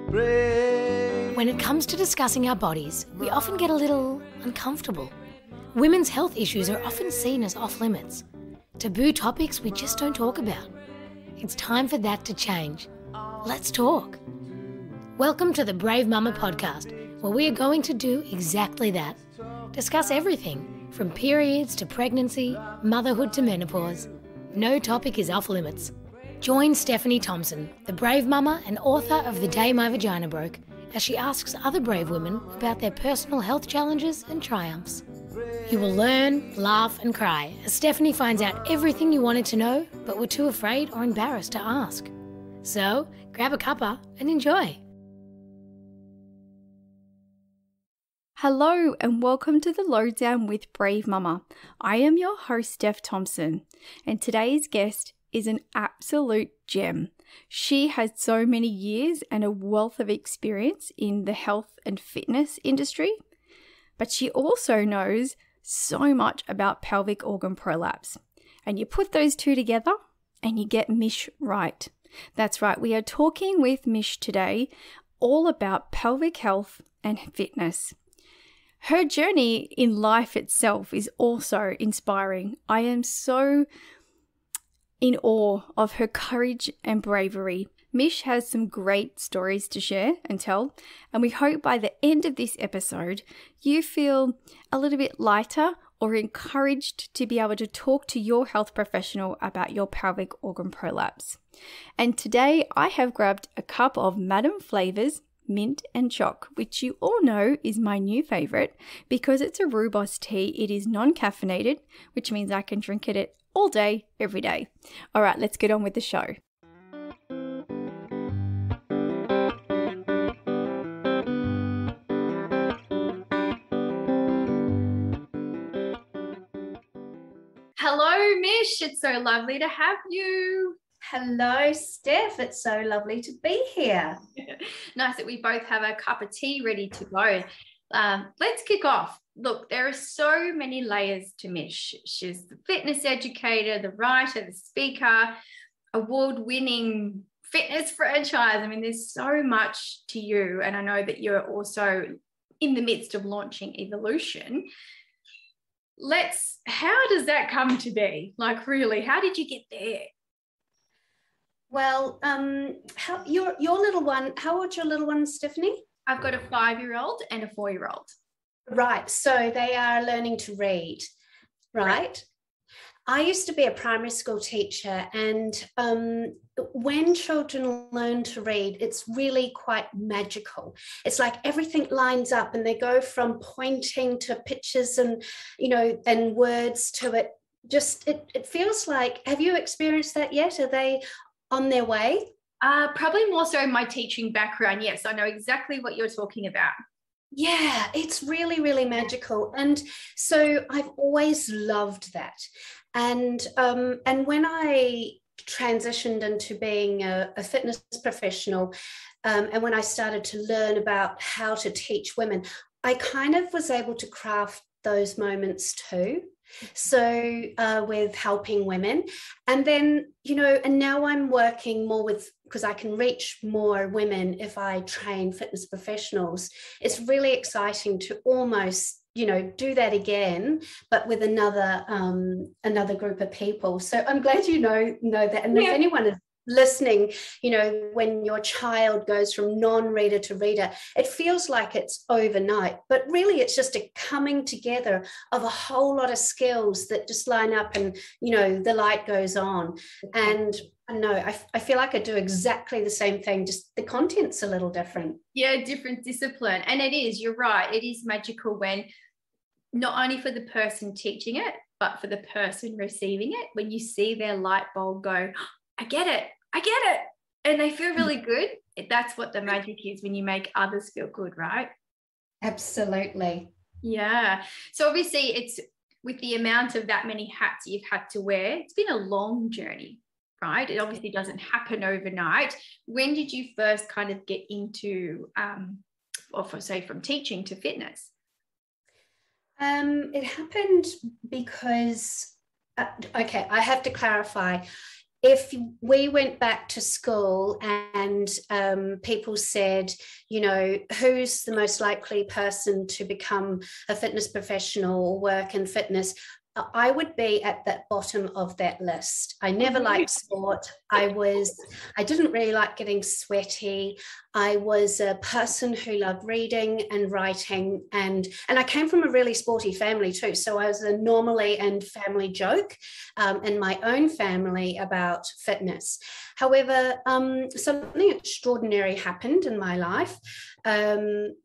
When it comes to discussing our bodies, we often get a little uncomfortable. Women's health issues are often seen as off limits, taboo topics we just don't talk about. It's time for that to change. Let's talk. Welcome to the Brave Mama podcast, where we are going to do exactly that. Discuss everything from periods to pregnancy, motherhood to menopause. No topic is off limits. Join Stephanie Thompson, the brave mama and author of The Day My Vagina Broke, as she asks other brave women about their personal health challenges and triumphs. You will learn, laugh and cry as Stephanie finds out everything you wanted to know but were too afraid or embarrassed to ask. So, grab a cuppa and enjoy. Hello and welcome to the Lowdown with Brave Mama. I am your host, Steph Thompson, and today's guest is an absolute gem. She has so many years and a wealth of experience in the health and fitness industry, but she also knows so much about pelvic organ prolapse. And you put those two together and you get Mish Wright. That's right, we are talking with Mish today all about pelvic health and fitness. Her journey in life itself is also inspiring. I am so in awe of her courage and bravery. Mish has some great stories to share and tell, and we hope by the end of this episode, you feel a little bit lighter or encouraged to be able to talk to your health professional about your pelvic organ prolapse. And today I have grabbed a cup of Madam Flavors mint and choc, which you all know is my new favorite because it's a rooibos tea. It is non-caffeinated, which means I can drink it all day, every day. All right, let's get on with the show. Hello, Mish. It's so lovely to have you. Hello, Steph. It's so lovely to be here. Nice that we both have a cup of tea ready to go. Let's kick off. Look, there are so many layers to Mish. She's the fitness educator, the writer, the speaker, award-winning fitness franchise. I mean, there's so much to you. And I know that you're also in the midst of launching Evolution. How does that come to be? Like, really, how did you get there? Well, your little one, how old's your little one, Stephanie? I've got a 5-year-old and a 4-year-old. Right, so they are learning to read, right? I used to be a primary school teacher, and when children learn to read, it's really quite magical. It's like everything lines up and they go from pointing to pictures and, and words to it. Just, it feels like, have you experienced that yet? Are they on their way? Probably more so in my teaching background. Yes, I know exactly what you're talking about. Yeah, it's really, really magical. And so I've always loved that. And when I transitioned into being a fitness professional, and when I started to learn about how to teach women, I kind of was able to craft those moments too. So with helping women, and then, and now I'm working more with, because I can reach more women if I train fitness professionals. It's really exciting to almost, do that again, but with another group of people. So I'm glad you know that. And if anyone is listening, when your child goes from non-reader to reader, it feels like it's overnight, but really it's just a coming together of a whole lot of skills that just line up and, the light goes on. And I feel like I do exactly the same thing, just the content's a little different. Yeah, different discipline. And it is, you're right, it is magical when not only for the person teaching it, but for the person receiving it, when you see their light bulb go, I get it. And they feel really good. That's what the magic is, when you make others feel good, right? Absolutely. Yeah. So obviously it's with the amount of that many hats you've had to wear, it's been a long journey, right? It obviously doesn't happen overnight. When did you first kind of get into, from teaching to fitness? It happened because, I have to clarify. if we went back to school and people said, you know, who's the most likely person to become a fitness professional or work in fitness, I would be at that bottom of that list. I never liked sport. I didn't really like getting sweaty. I was a person who loved reading and writing, and I came from a really sporty family too. So I was a normally and family joke in my own family about fitness. However, something extraordinary happened in my life.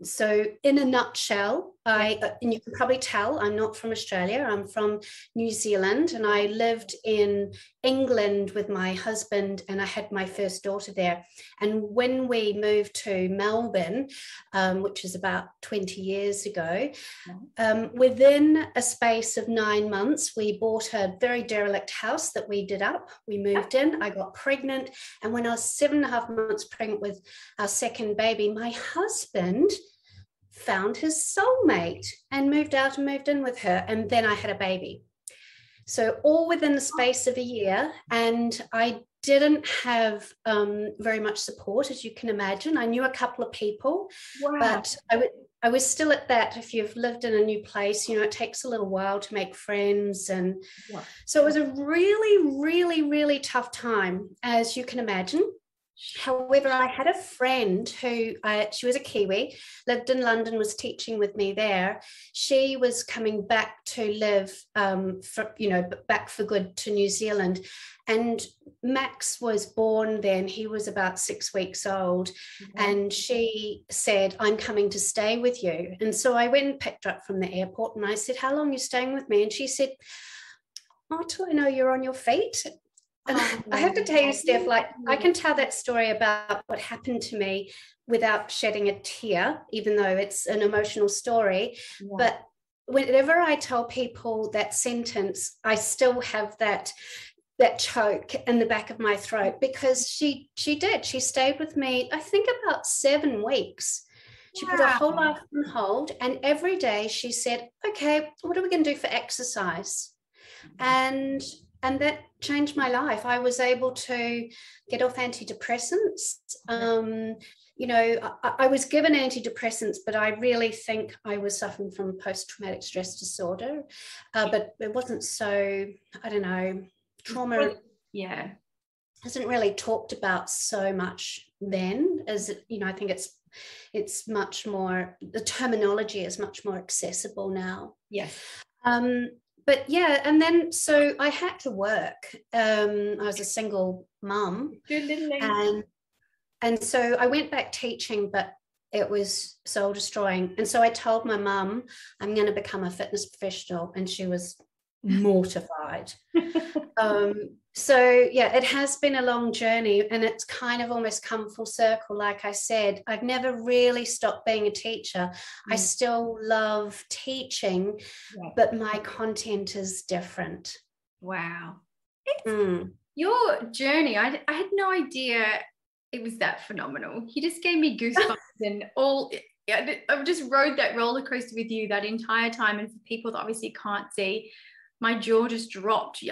So in a nutshell, and you can probably tell I'm not from Australia, I'm from New Zealand, and I lived in England with my husband, and I had my first daughter there. And when we moved to Melbourne, which is about 20 years ago, within a space of 9 months, we bought a very derelict house that we did up. We moved in, I got pregnant, and when I was 7.5 months pregnant with our second baby, my husband found his soulmate and moved out and moved in with her, and then I had a baby. So all within the space of a year, and I didn't have very much support, as you can imagine. I knew a couple of people, but I was still at that. If you've lived in a new place, you know, it takes a little while to make friends. And so it was a really, really, really tough time, as you can imagine. However, I had a friend who, she was a Kiwi, lived in London, was teaching with me there. She was coming back to live, back for good to New Zealand. And Max was born then, he was about 6 weeks old. And she said, I'm coming to stay with you. And so I went and picked her up from the airport, and I said, how long are you staying with me? And she said, oh, till I know you're on your feet. And I have to tell you, Steph, like, I can tell that story about what happened to me without shedding a tear, even though it's an emotional story. But whenever I tell people that sentence, I still have that choke in the back of my throat, because she did. She stayed with me, I think, about 7 weeks. She put her whole life on hold, and every day she said, okay, what are we going to do for exercise? And that changed my life. I was able to get off antidepressants. I was given antidepressants, but I really think I was suffering from post-traumatic stress disorder. But it wasn't so, I don't know, trauma hasn't really talked about so much then, as I think it's much more, the terminology is much more accessible now. But yeah, and then so I had to work. I was a single mum, and so I went back teaching, but it was soul destroying. And so I told my mum, I'm going to become a fitness professional, and she was mortified. So yeah, it has been a long journey, and it's kind of almost come full circle. Like I said, I've never really stopped being a teacher. I still love teaching, but my content is different. Wow. Your journey, I had no idea it was that phenomenal. You just gave me goosebumps and all. I've just rode that roller coaster with you that entire time. And for people that obviously can't see, my jaw just dropped.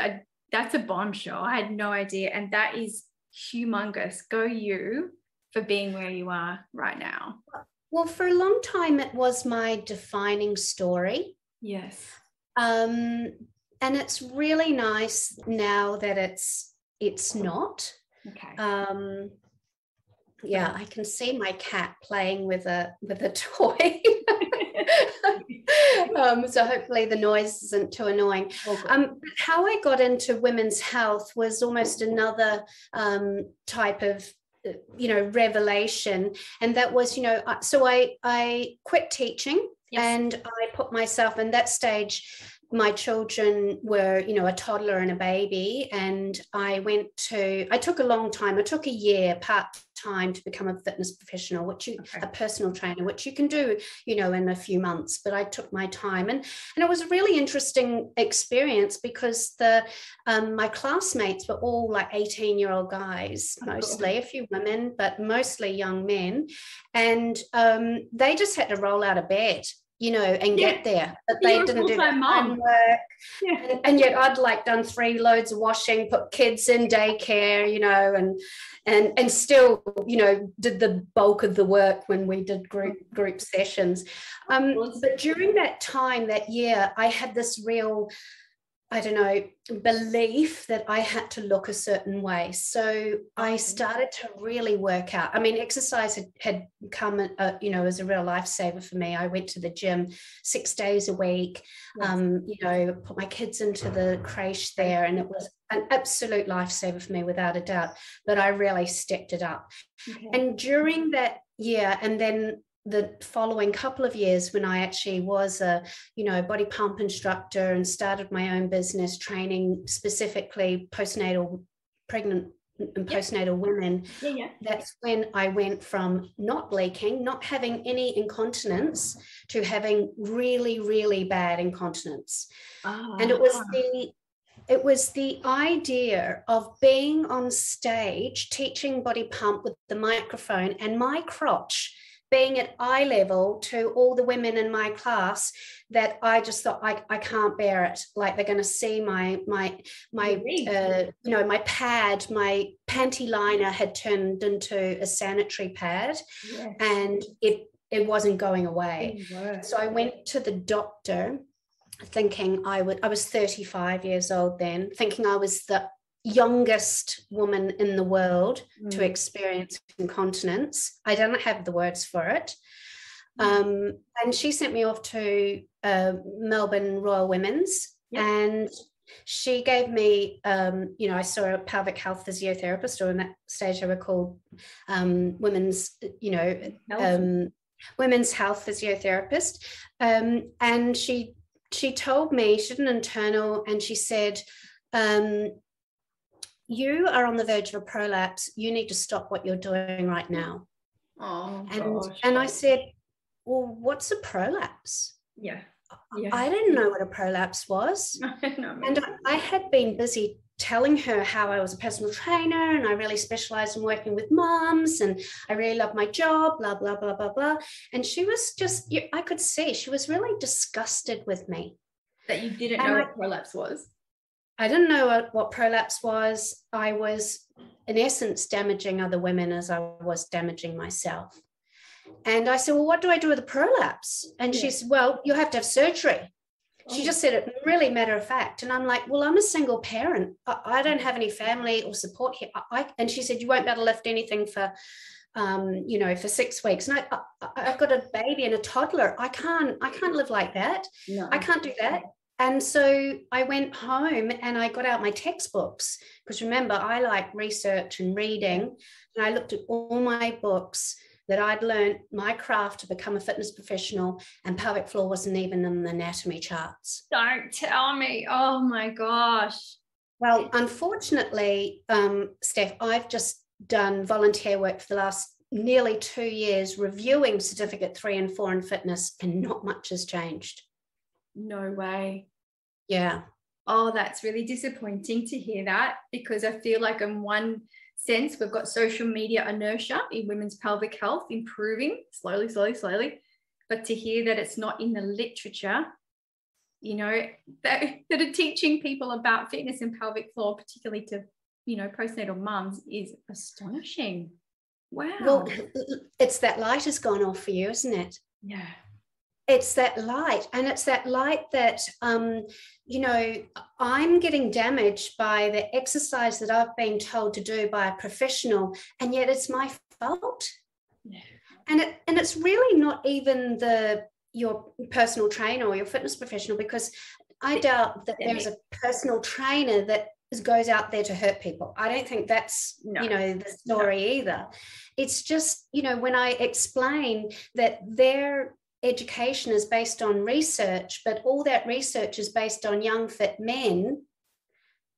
That's a bombshell. I had no idea. And that is humongous. Go you for being where you are right now. Well, for a long time, it was my defining story. Yes. And it's really nice now that it's not. Okay. Yeah, I can see my cat playing with a toy. So hopefully the noise isn't too annoying. How I got into women's health was almost another type of revelation, and that was so I quit teaching. And I put myself in that stage. My children were, a toddler and a baby, and I took a long time. I took a year part-time to become a fitness professional, a personal trainer, which you can do, in a few months, but I took my time. And it was a really interesting experience, because my classmates were all like 18-year-old guys, mostly, a few women, but mostly young men. And they just had to roll out of bed. and get there. But they You're a didn't do their full-time mom. homework. Yeah. And yet I'd like done 3 loads of washing, put kids in daycare, and still, did the bulk of the work when we did group sessions. But during that time, that year, I had this real, belief that I had to look a certain way. So I started to really work out. I mean, exercise had come, as a real lifesaver for me. I went to the gym 6 days a week, Yes. put my kids into the creche there, and it was an absolute lifesaver for me, without a doubt. But I really stepped it up. Okay. And during that year, and then the following couple of years, when I actually was a body pump instructor and started my own business training specifically pregnant and postnatal women, that's when I went from not leaking, not having any incontinence, to having really, really bad incontinence. And it was the idea of being on stage teaching body pump with the microphone, and my crotch being at eye level to all the women in my class, that I just thought, I can't bear it. Like, they're going to see my pad, my panty liner had turned into a sanitary pad, and it wasn't going away. So I went to the doctor thinking I was 35 years old then, thinking I was the youngest woman in the world to experience incontinence. I don't have the words for it. And she sent me off to Melbourne Royal Women's, and she gave me, I saw a pelvic health physiotherapist, or in that stage they were called women's health physiotherapist. And she told me, she did an internal, and she said, you are on the verge of a prolapse. You need to stop what you're doing right now. And I said, well, what's a prolapse? I didn't know what a prolapse was. And I had been busy telling her how I was a personal trainer, and I really specialized in working with moms, and I really love my job, blah, blah, blah, blah, blah. And she was just, I could see she was really disgusted with me. That you didn't know what prolapse was. I didn't know what prolapse was. I was, in essence, damaging other women as I was damaging myself. And I said, well, what do I do with a prolapse? And she said, well, you'll have to have surgery. She just said it really matter of fact. And I'm like, well, I'm a single parent. I don't have any family or support here. And she said, you won't be able to lift anything for, for 6 weeks. And I've got a baby and a toddler. I can't live like that. No. I can't do that. And so I went home and I got out my textbooks, because remember, I like research and reading. And I looked at all my books that I'd learned my craft to become a fitness professional, and pelvic floor wasn't even in the anatomy charts. Don't tell me. Oh my gosh. Well, unfortunately, Steph, I've just done volunteer work for the last nearly 2 years reviewing certificate 3 and 4 in fitness, and not much has changed. No way. Yeah. Oh, that's really disappointing to hear that, because I feel like in one sense we've got social media inertia in women's pelvic health improving slowly, but to hear that it's not in the literature, that are teaching people about fitness and pelvic floor, particularly to, postnatal mums, is astonishing. Wow. Well, it's that light has gone off for you, isn't it? Yeah. It's that light, and it's that light that, I'm getting damaged by the exercise that I've been told to do by a professional, and yet it's my fault. Yeah. And it's really not even your personal trainer or your fitness professional, because I doubt that there's a personal trainer that goes out there to hurt people. I don't think that's, the story either. It's just, when I explain that their education is based on research, but all that research is based on young, fit men,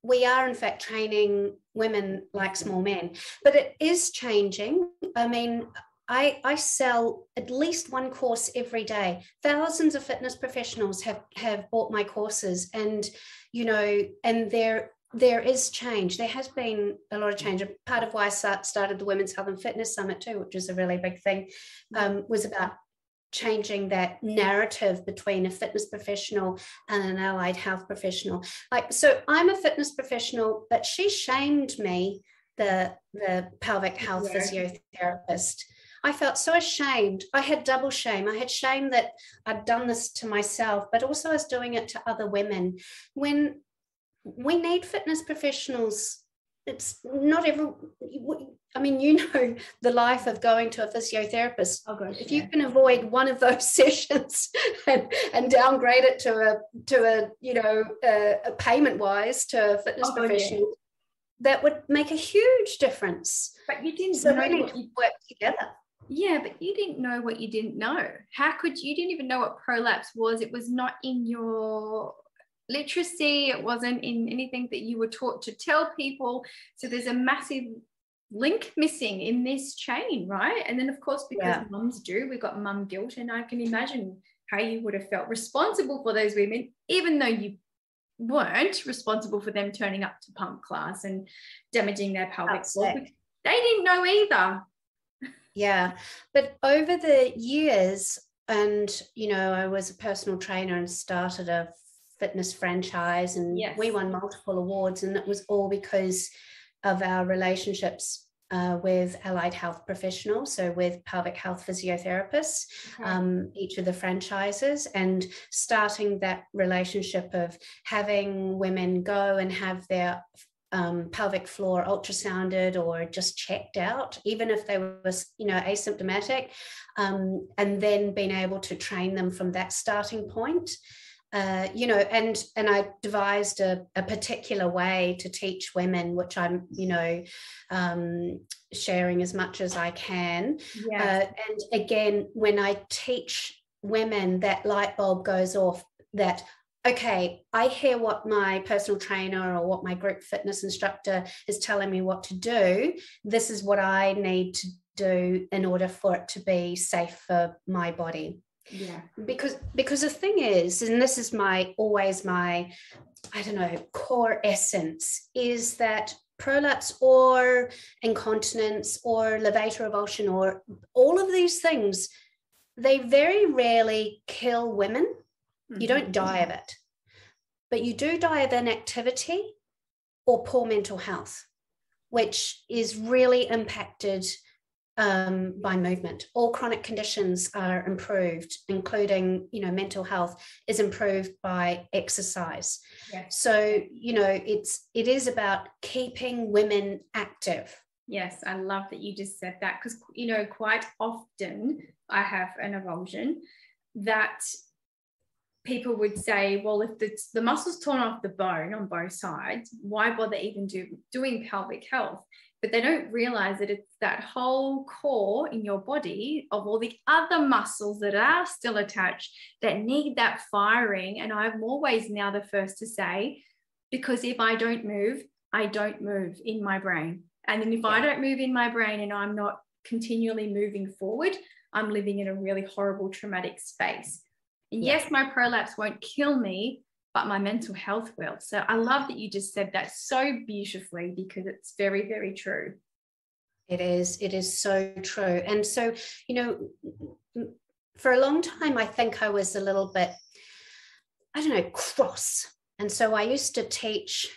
we are in fact training women like small men. But it is changing. I mean, I sell at least one course every day. Thousands of fitness professionals have bought my courses, and, and there is change. There has been a lot of change. Part of why I started the Women's Health and Fitness Summit too, which is a really big thing, was about changing that narrative between a fitness professional and an allied health professional. Like, so I'm a fitness professional, but she shamed me, the pelvic health physiotherapist. I felt so ashamed. I had double shame. I had shame that I'd done this to myself, but also I was doing it to other women. When we need fitness professionals, it's not every, I mean, you know, the life of going to a physiotherapist. Oh gosh, if you can avoid one of those sessions and downgrade it to a you know, a payment wise to a fitness professional, that would make a huge difference. But you didn't so know we need to work together. Yeah, but you didn't know what you didn't know. How could you didn't even know what prolapse was? It was not in your literacy. It wasn't in anything that you were taught to tell people. So there's a massive link missing in this chain, right? And then of course, because mums do, we've got mum guilt, and I can imagine how you would have felt responsible for those women, even though you weren't responsible for them turning up to pump class and damaging their pelvic floor. They didn't know either. Yeah, but over the years, and you know, I was a personal trainer and started a fitness franchise, and we won multiple awards, and it was all because of our relationships with allied health professionals, so with pelvic health physiotherapists, each of the franchises, and starting that relationship of having women go and have their pelvic floor ultrasounded or just checked out, even if they were, you know, asymptomatic, and then being able to train them from that starting point. You know, and I devised a particular way to teach women, which I'm, you know, sharing as much as I can. And again, when I teach women, that light bulb goes off that, okay, I hear what my personal trainer or what my group fitness instructor is telling me what to do. This is what I need to do in order for it to be safe for my body. Yeah, because the thing is, and this is always my I don't know, core essence, is that prolapse or incontinence or levator avulsion or all of these things, they very rarely kill women. You don't die of it, but you do die of inactivity or poor mental health, which is really impacted by movement. All chronic conditions are improved, including, you know, mental health is improved by exercise. So, you know, it is about keeping women active. Yes, I love that you just said that, because, you know, quite often I have an avulsion that people would say, well, if the muscle's torn off the bone on both sides, why bother even doing pelvic health? But they don't realize that it's that whole core in your body of all the other muscles that are still attached that need that firing. And I'm always now the first to say, because if I don't move in my brain. And then if I don't move in my brain and I'm not continually moving forward, I'm living in a really horrible traumatic space. And yes, my prolapse won't kill me, but my mental health will. So I love that you just said that so beautifully, because it's very, very true. It is so true. And so, you know, for a long time, I think I was a little bit, I don't know, cross. And so I used to teach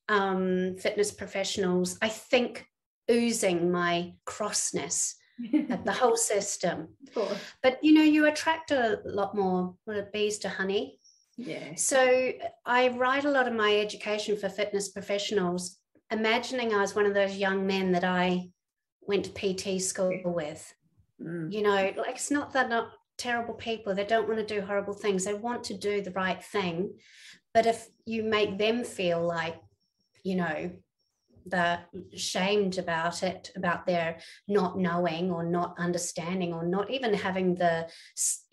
fitness professionals, I think, oozing my crossness at the whole system. But, you know, you attract a lot more bees to honey. Yeah. So I write a lot of my education for fitness professionals, imagining I was one of those young men that I went to PT school with. You know, like, it's not that not terrible people. They don't want to do horrible things. They want to do the right thing. But if you make them feel like, you know, they're shamed about it, about their not knowing or not understanding or not even having the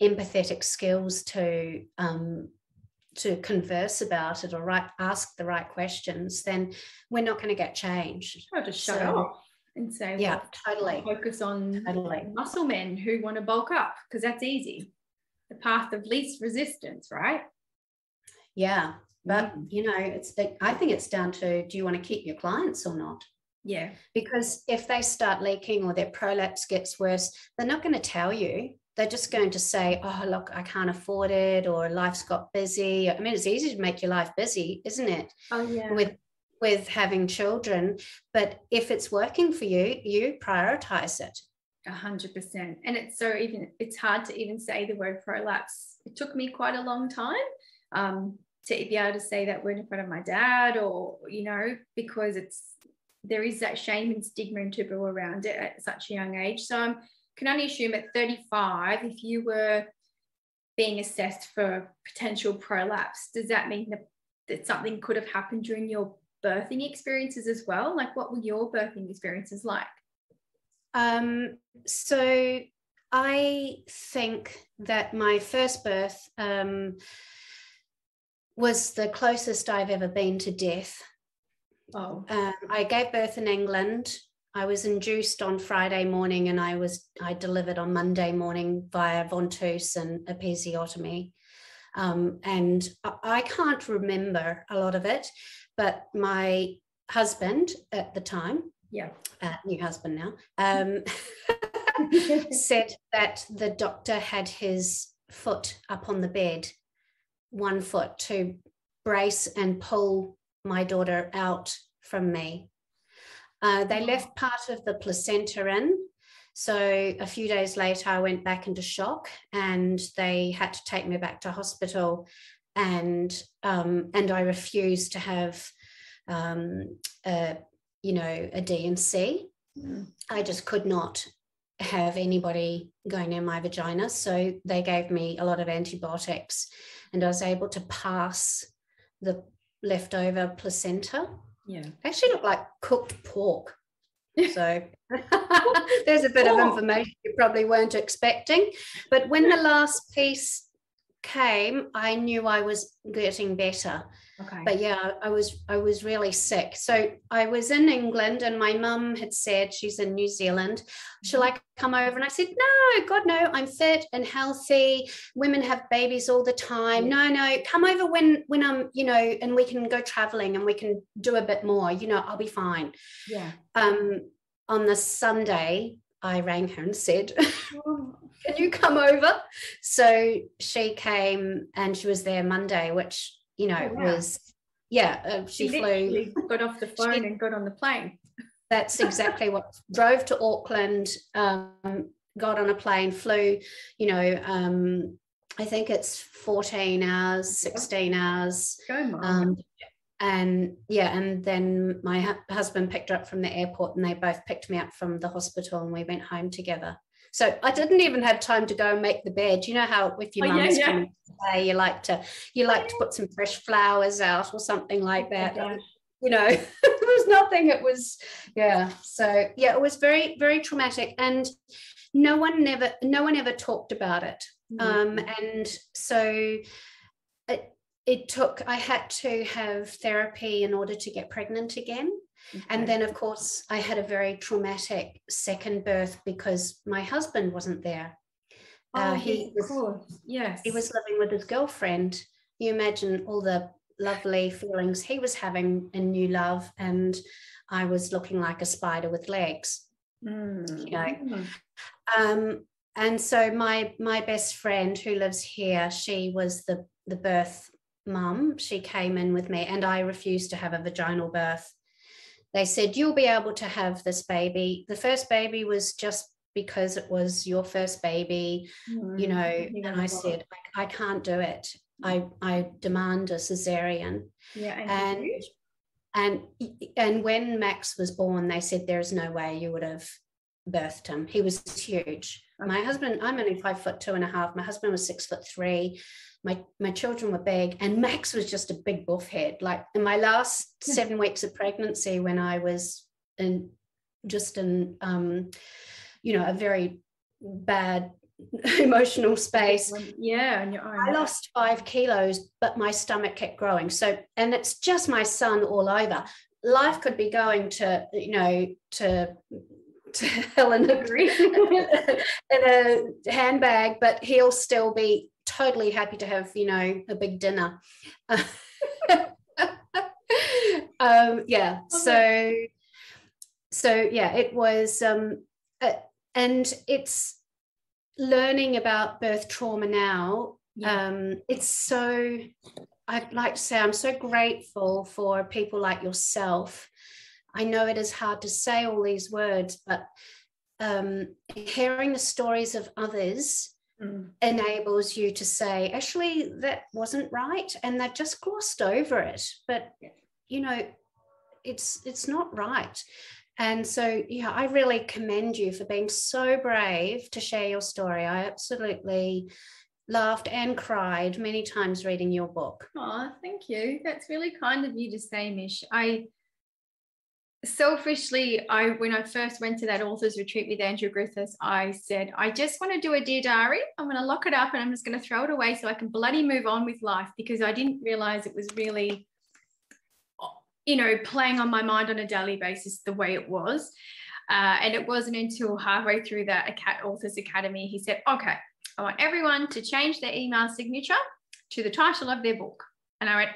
empathetic skills to converse about it or ask the right questions, then we're not going to get change. I'll just shut off and say, well, totally. Focus on muscle men who want to bulk up, because that's easy. The path of least resistance, right? Yeah. But, you know, I think it's down to, do you want to keep your clients or not? Yeah. Because if they start leaking or their prolapse gets worse, they're not going to tell you. they're just going to say, oh, look, I can't afford it, or life's got busy. I mean, it's easy to make your life busy, isn't it? Oh, yeah. With having children. But if it's working for you, you prioritize it. 100%. And it's hard to even say the word prolapse. It took me quite a long time to be able to say that word in front of my dad, or, you know, because there is that shame and stigma and taboo around it at such a young age. So I can only assume at 35, if you were being assessed for potential prolapse, does that mean that something could have happened during your birthing experiences as well? Like, what were your birthing experiences like? So I think that my first birth was the closest I've ever been to death. Oh. I gave birth in England. I was induced on Friday morning, and I delivered on Monday morning via ventouse and episiotomy. And I can't remember a lot of it, but my husband at the time, new husband now, said that the doctor had his foot up on the bed, one foot, to brace and pull my daughter out from me. They left part of the placenta in. So a few days later, I went back into shock, and they had to take me back to hospital. And I refused to have, a D&C. I just could not have anybody going near my vagina. So they gave me a lot of antibiotics, and I was able to pass the leftover placenta. Yeah. It actually looked like cooked pork. So there's a bit of information you probably weren't expecting. But when the last piece came, I knew I was getting better. Okay. But yeah, I was really sick. So I was in England, and my mum had said, she's in New Zealand, shall I come over? And I said, no, God, no, I'm fit and healthy. Women have babies all the time. Yeah. No, come over when I'm, and we can go traveling and we can do a bit more, I'll be fine. Yeah. On the Sunday, I rang her and said, can you come over? So she came, and she was there Monday, which, was, she flew. Got off the phone and got on the plane. That's exactly what, drove to Auckland, got on a plane, flew, I think it's 14 hours, 16 hours. And then my husband picked her up from the airport, and they both picked me up from the hospital, and we went home together. So I didn't even have time to go and make the bed. You know how if your mum's coming to say, you like to put some fresh flowers out or something like that. There was nothing. It was So it was very, very traumatic, and no one ever talked about it. And so I had to have therapy in order to get pregnant again. Okay. And then, of course, I had a very traumatic second birth because my husband wasn't there. He was living with his girlfriend. You imagine all the lovely feelings he was having in new love, and I was looking like a spider with legs. And so my best friend who lives here, she was the birth mum. She came in with me, and I refused to have a vaginal birth. They said, you'll be able to have this baby. The first baby was just because it was your first baby, and I said, I can't do it. I demand a cesarean. And when Max was born, they said, there's no way you would have birthed him. He was huge. My husband, I'm only 5'2.5". My husband was 6'3". My children were big, and Max was just a big buff head. Like in my last 7 weeks of pregnancy, when I was in a very bad emotional space. I lost 5 kilos, but my stomach kept growing. So, and it's just my son all over. Life could be going to hell in a handbag, but he'll still be totally happy to have, a big dinner. It was, and it's learning about birth trauma now, Yeah. it's so, I'd like to say I'm so grateful for people like yourself. I know it is hard to say all these words, but hearing the stories of others enables you to say, actually, that wasn't right, and they've just glossed over it. But you know, it's not right. And so, yeah, I really commend you for being so brave to share your story. I absolutely laughed and cried many times reading your book. Oh, thank you. That's really kind of you to say, Mish. Selfishly, when I first went to that author's retreat with Andrew Griffiths, I said, I just want to do a Dear Diary. I'm going to lock it up and I'm just going to throw it away so I can bloody move on with life, because I didn't realize it was really, playing on my mind on a daily basis the way it was. And it wasn't until halfway through the Authors Academy, he said, okay, I want everyone to change their email signature to the title of their book. And I went,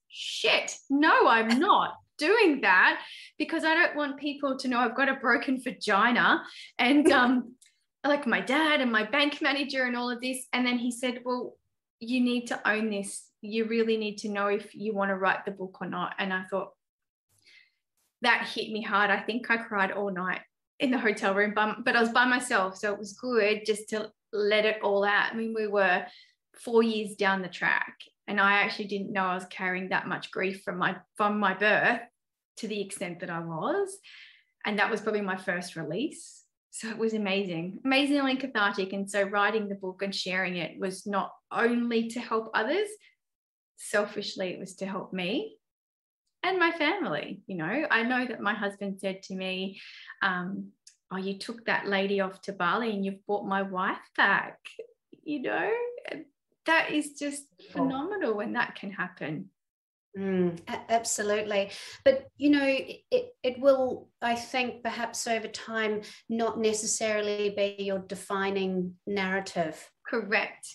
shit, no, I'm not doing that, because I don't want people to know I've got a broken vagina and like my dad and my bank manager and all of this. And then he said, well, you need to own this. You really need to know if you want to write the book or not. And I thought, that hit me hard. I think I cried all night in the hotel room, but I was by myself. So it was good just to let it all out. I mean, we were 4 years down the track, and I actually didn't know I was carrying that much grief from my birth to the extent that I was. And that was probably my first release. So it was amazingly cathartic. And so writing the book and sharing it was not only to help others, selfishly, it was to help me and my family. I know that my husband said to me, oh, you took that lady off to Bali and you've brought my wife back. That is just phenomenal when that can happen. Absolutely. But it will, I think, perhaps over time not necessarily be your defining narrative. Correct.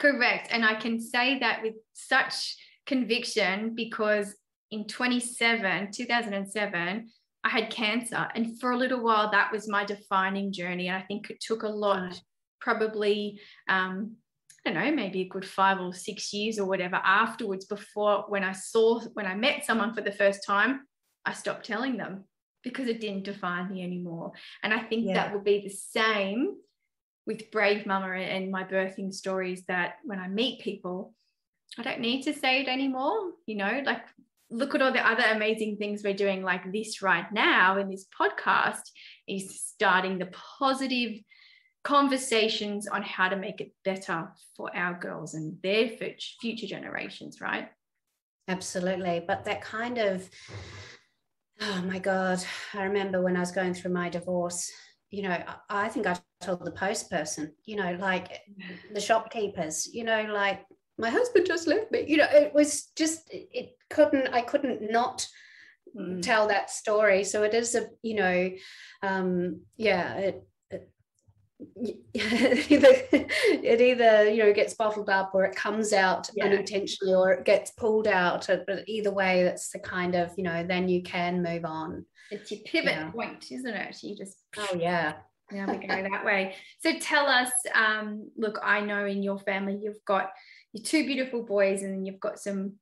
And I can say that with such conviction because in 2007 I had cancer, and for a little while that was my defining journey. And I think it took a lot, probably I don't know, maybe a good 5 or 6 years or whatever afterwards, before when I met someone for the first time, I stopped telling them because it didn't define me anymore. And I think that will be the same with Brave Mama and my birthing stories, that when I meet people, I don't need to say it anymore. Like, look at all the other amazing things we're doing, like this right now in this podcast is starting the positive conversations on how to make it better for our girls and their future generations, right? Absolutely. But that kind of, oh my God, I remember when I was going through my divorce, I think I told the post person, like the shopkeepers, like my husband just left me, it was just, I couldn't not tell that story. So it is it either gets bottled up or it comes out unintentionally, or it gets pulled out, but either way that's the kind of then you can move on. It's your pivot point, isn't it? You just we go that way. So tell us, look, I know in your family you've got your 2 beautiful boys, and you've got some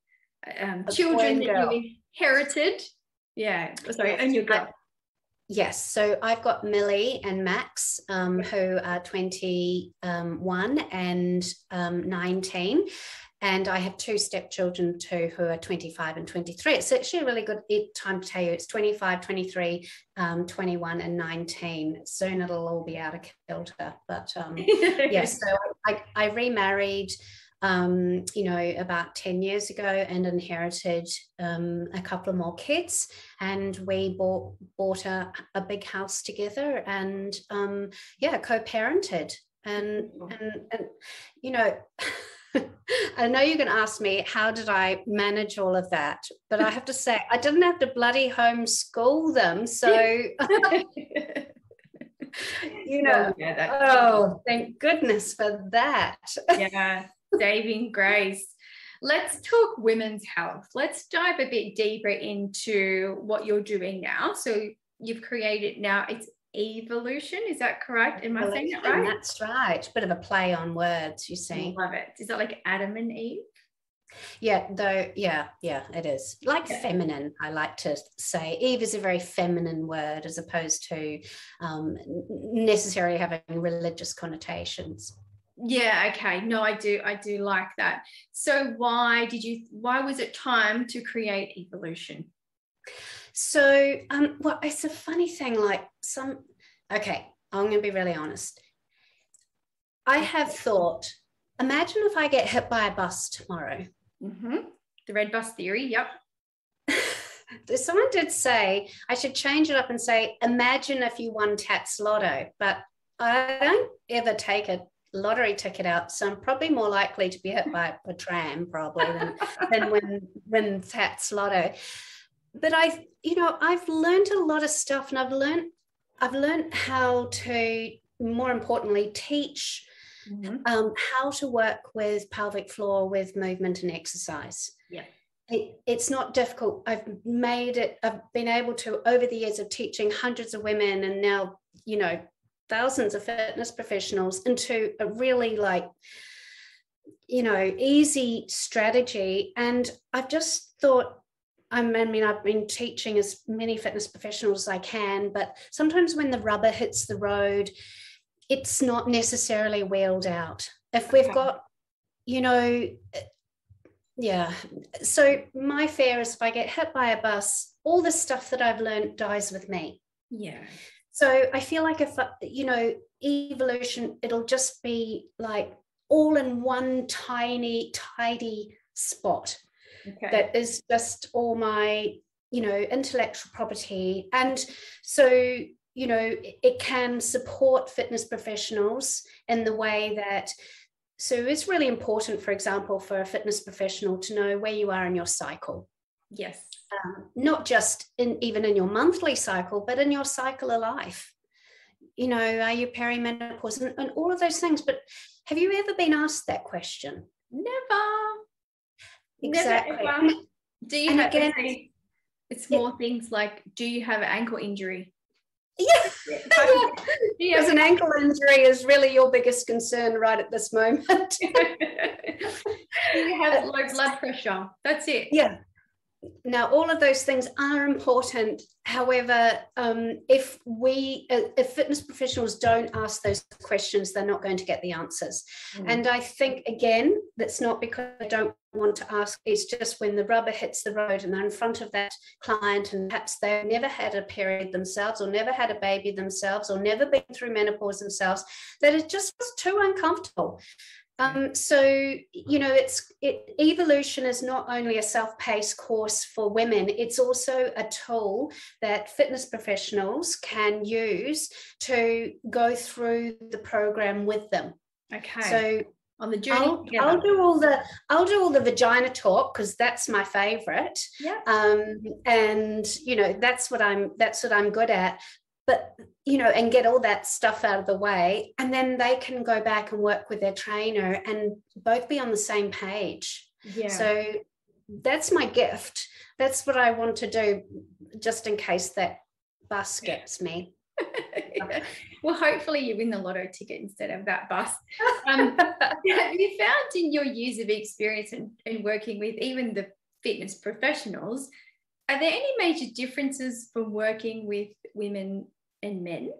children that you inherited. And your girl. Yes, so I've got Millie and Max, who are 21 and 19, and I have 2 stepchildren too, who are 25 and 23. It's actually a really good time to tell you. It's 25, 23, 21 and 19. Soon it'll all be out of kilter. But so I remarried about 10 years ago and inherited a couple of more kids, and we bought a big house together and co-parented and I know you're going to ask me, how did I manage all of that? But I have to say, I didn't have to bloody homeschool them. So, thank goodness for that. Saving grace. Let's talk women's health. Let's dive a bit deeper into what you're doing now. So you've created now, it's evolution. Is that correct? Am I saying that right? That's right. Bit of a play on words, you see. Love it. Is that like Adam and Eve? Yeah, though, yeah, it is. Like feminine, I like to say. Eve is a very feminine word as opposed to necessarily having religious connotations. Yeah, okay. No, I do like that. So why was it time to create evolution? So, well, it's a funny thing, like okay, I'm going to be really honest. I have thought, imagine if I get hit by a bus tomorrow. Mm-hmm. The red bus theory, yep. Someone did say I should change it up and say, imagine if you won Tats Lotto, but I don't ever take a lottery ticket out, so I'm probably more likely to be hit by a tram probably than when Tats Lotto. But I've learned a lot of stuff, and I've learned how to, more importantly, teach how to work with pelvic floor, with movement and exercise. Yeah. It's not difficult. I've been able to, over the years of teaching hundreds of women and now, thousands of fitness professionals, into a really easy strategy. And I've just thought, I've been teaching as many fitness professionals as I can, but sometimes when the rubber hits the road, it's not necessarily wheeled out. If we've got, So my fear is if I get hit by a bus, all the stuff that I've learned dies with me. Yeah. So I feel like if, evolution, it'll just be like all in one tiny, tidy spot. Okay. That is just all my, intellectual property. And so, it can support fitness professionals in the way that, so it's really important, for example, for a fitness professional to know where you are in your cycle. Yes. Not just even in your monthly cycle, but in your cycle of life. Are you perimenopause and all of those things? But have you ever been asked that question? Never. Exactly. Never, ever. Do you have, again, it's more things like, do you have an ankle injury? Yeah. Because an ankle injury is really your biggest concern right at this moment. Do you have low blood pressure? That's it. Yeah. Now, all of those things are important. However, if fitness professionals don't ask those questions, they're not going to get the answers. And I think, again, that's not because I don't want to ask. It's just when the rubber hits the road and they're in front of that client, and perhaps they've never had a period themselves, or never had a baby themselves, or never been through menopause themselves, that it just was too uncomfortable. Evolution is not only a self-paced course for women, it's also a tool that fitness professionals can use to go through the program with them. Okay. So on the journey, I'll do all the vagina talk, because that's my favorite. Yeah. And that's what I'm good at. But, and get all that stuff out of the way, and then they can go back and work with their trainer and both be on the same page. Yeah. So that's my gift. That's what I want to do, just in case that bus gets me. Well, hopefully you win the lotto ticket instead of that bus. Have you found in your years of experience in working with even the fitness professionals, are there any major differences from working with women and men?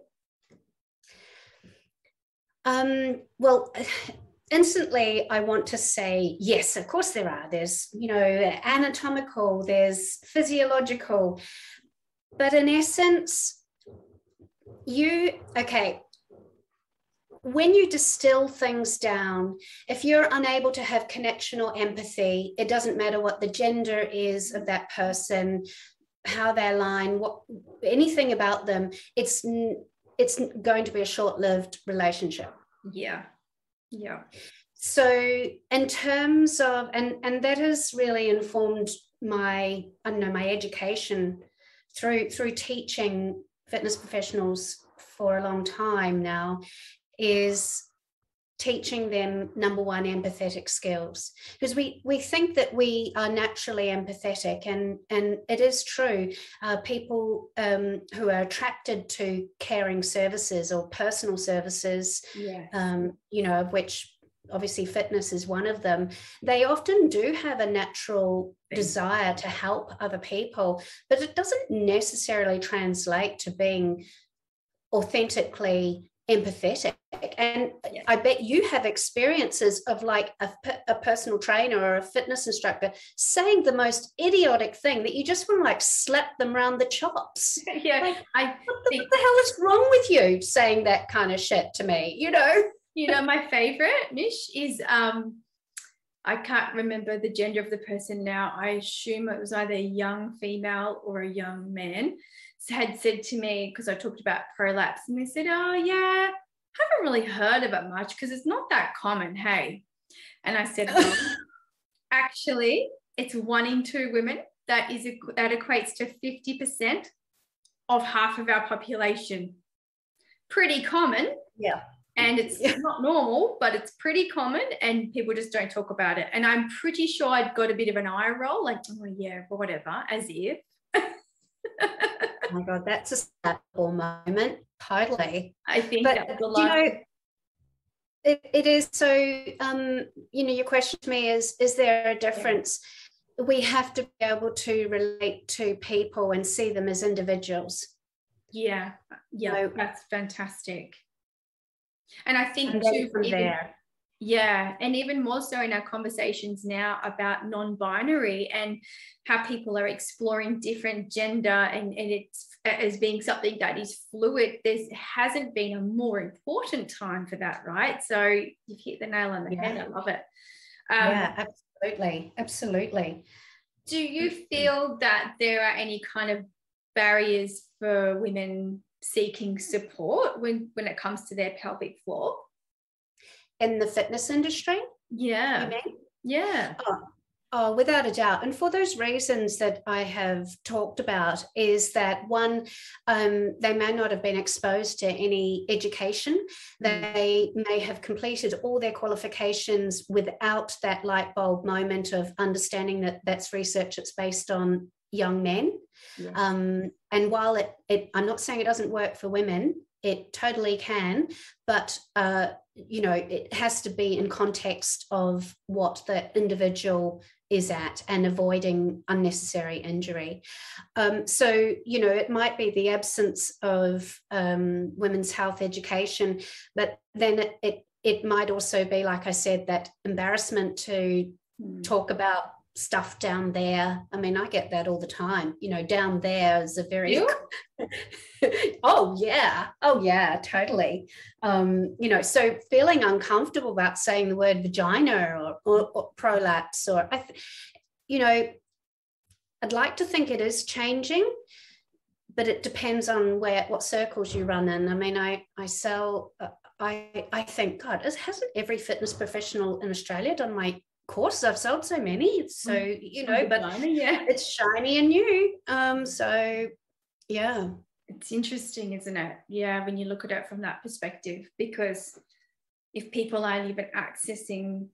Well, instantly I want to say yes, of course there are. There's anatomical, there's physiological, but in essence, when you distill things down, if you're unable to have connection or empathy, it doesn't matter what the gender is of that person, how they align, anything about them, it's going to be a short-lived relationship. Yeah. So in terms of, and that has really informed my education through teaching fitness professionals for a long time now, is teaching them, number one, empathetic skills, because we think that we are naturally empathetic, and it is true. People who are attracted to caring services or personal services, Yes. Of which obviously fitness is one of them, they often do have a natural desire to help other people, but it doesn't necessarily translate to being authentically empathetic. And I bet you have experiences of like a personal trainer or a fitness instructor saying the most idiotic thing that you just want to like slap them around the chops. Yeah, like, what the hell is wrong with you saying that kind of shit to me? My favorite, Mish, is I can't remember the gender of the person now. I assume it was either a young female or a young man, had said to me, because I talked about prolapse, and they said, oh yeah, haven't really heard of it much because it's not that common, hey. And I said, well, actually, it's 1 in 2 women. That equates to 50% of half of our population. Pretty common. Yeah. And it's not normal, but it's pretty common, and people just don't talk about it. And I'm pretty sure I'd got a bit of an eye roll, like, oh yeah, whatever, as if. Oh my God, that's a snappable moment. Totally. I think but, that was a lot. It is. So, your question to me is there a difference? Yeah. We have to be able to relate to people and see them as individuals. Yeah. So, that's fantastic. And I think and too, from there. Yeah, and even more so in our conversations now about non-binary and how people are exploring different gender and it's as being something that is fluid. There hasn't been a more important time for that, right? So you've hit the nail on the head. I love it. Yeah, absolutely. Do you feel that there are any kind of barriers for women seeking support when it comes to their pelvic floor? In the fitness industry? Yeah. You mean? Yeah. Oh, without a doubt. And for those reasons that I have talked about, is that one, they may not have been exposed to any education. They may have completed all their qualifications without that light bulb moment of understanding that that's research that's based on young men. Yes. And while it, I'm not saying it doesn't work for women, it totally can, but it has to be in context of what the individual is at and avoiding unnecessary injury. So it might be the absence of women's health education, but then it might also be, like I said, that embarrassment to talk about stuff down there. I mean, I get that all the time. Down there is a very oh yeah, totally. So feeling uncomfortable about saying the word vagina or prolapse, or I'd like to think it is changing, but it depends on what circles you run in. I mean, I think, God, hasn't every fitness professional in Australia done my course? I've sold so many, so but it's shiny and new. So yeah, it's interesting, isn't it? Yeah, when you look at it from that perspective, because if people aren't even accessing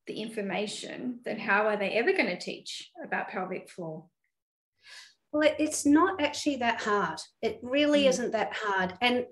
the information, then how are they ever going to teach about pelvic floor? Well, it's not actually that hard. It really isn't that hard. And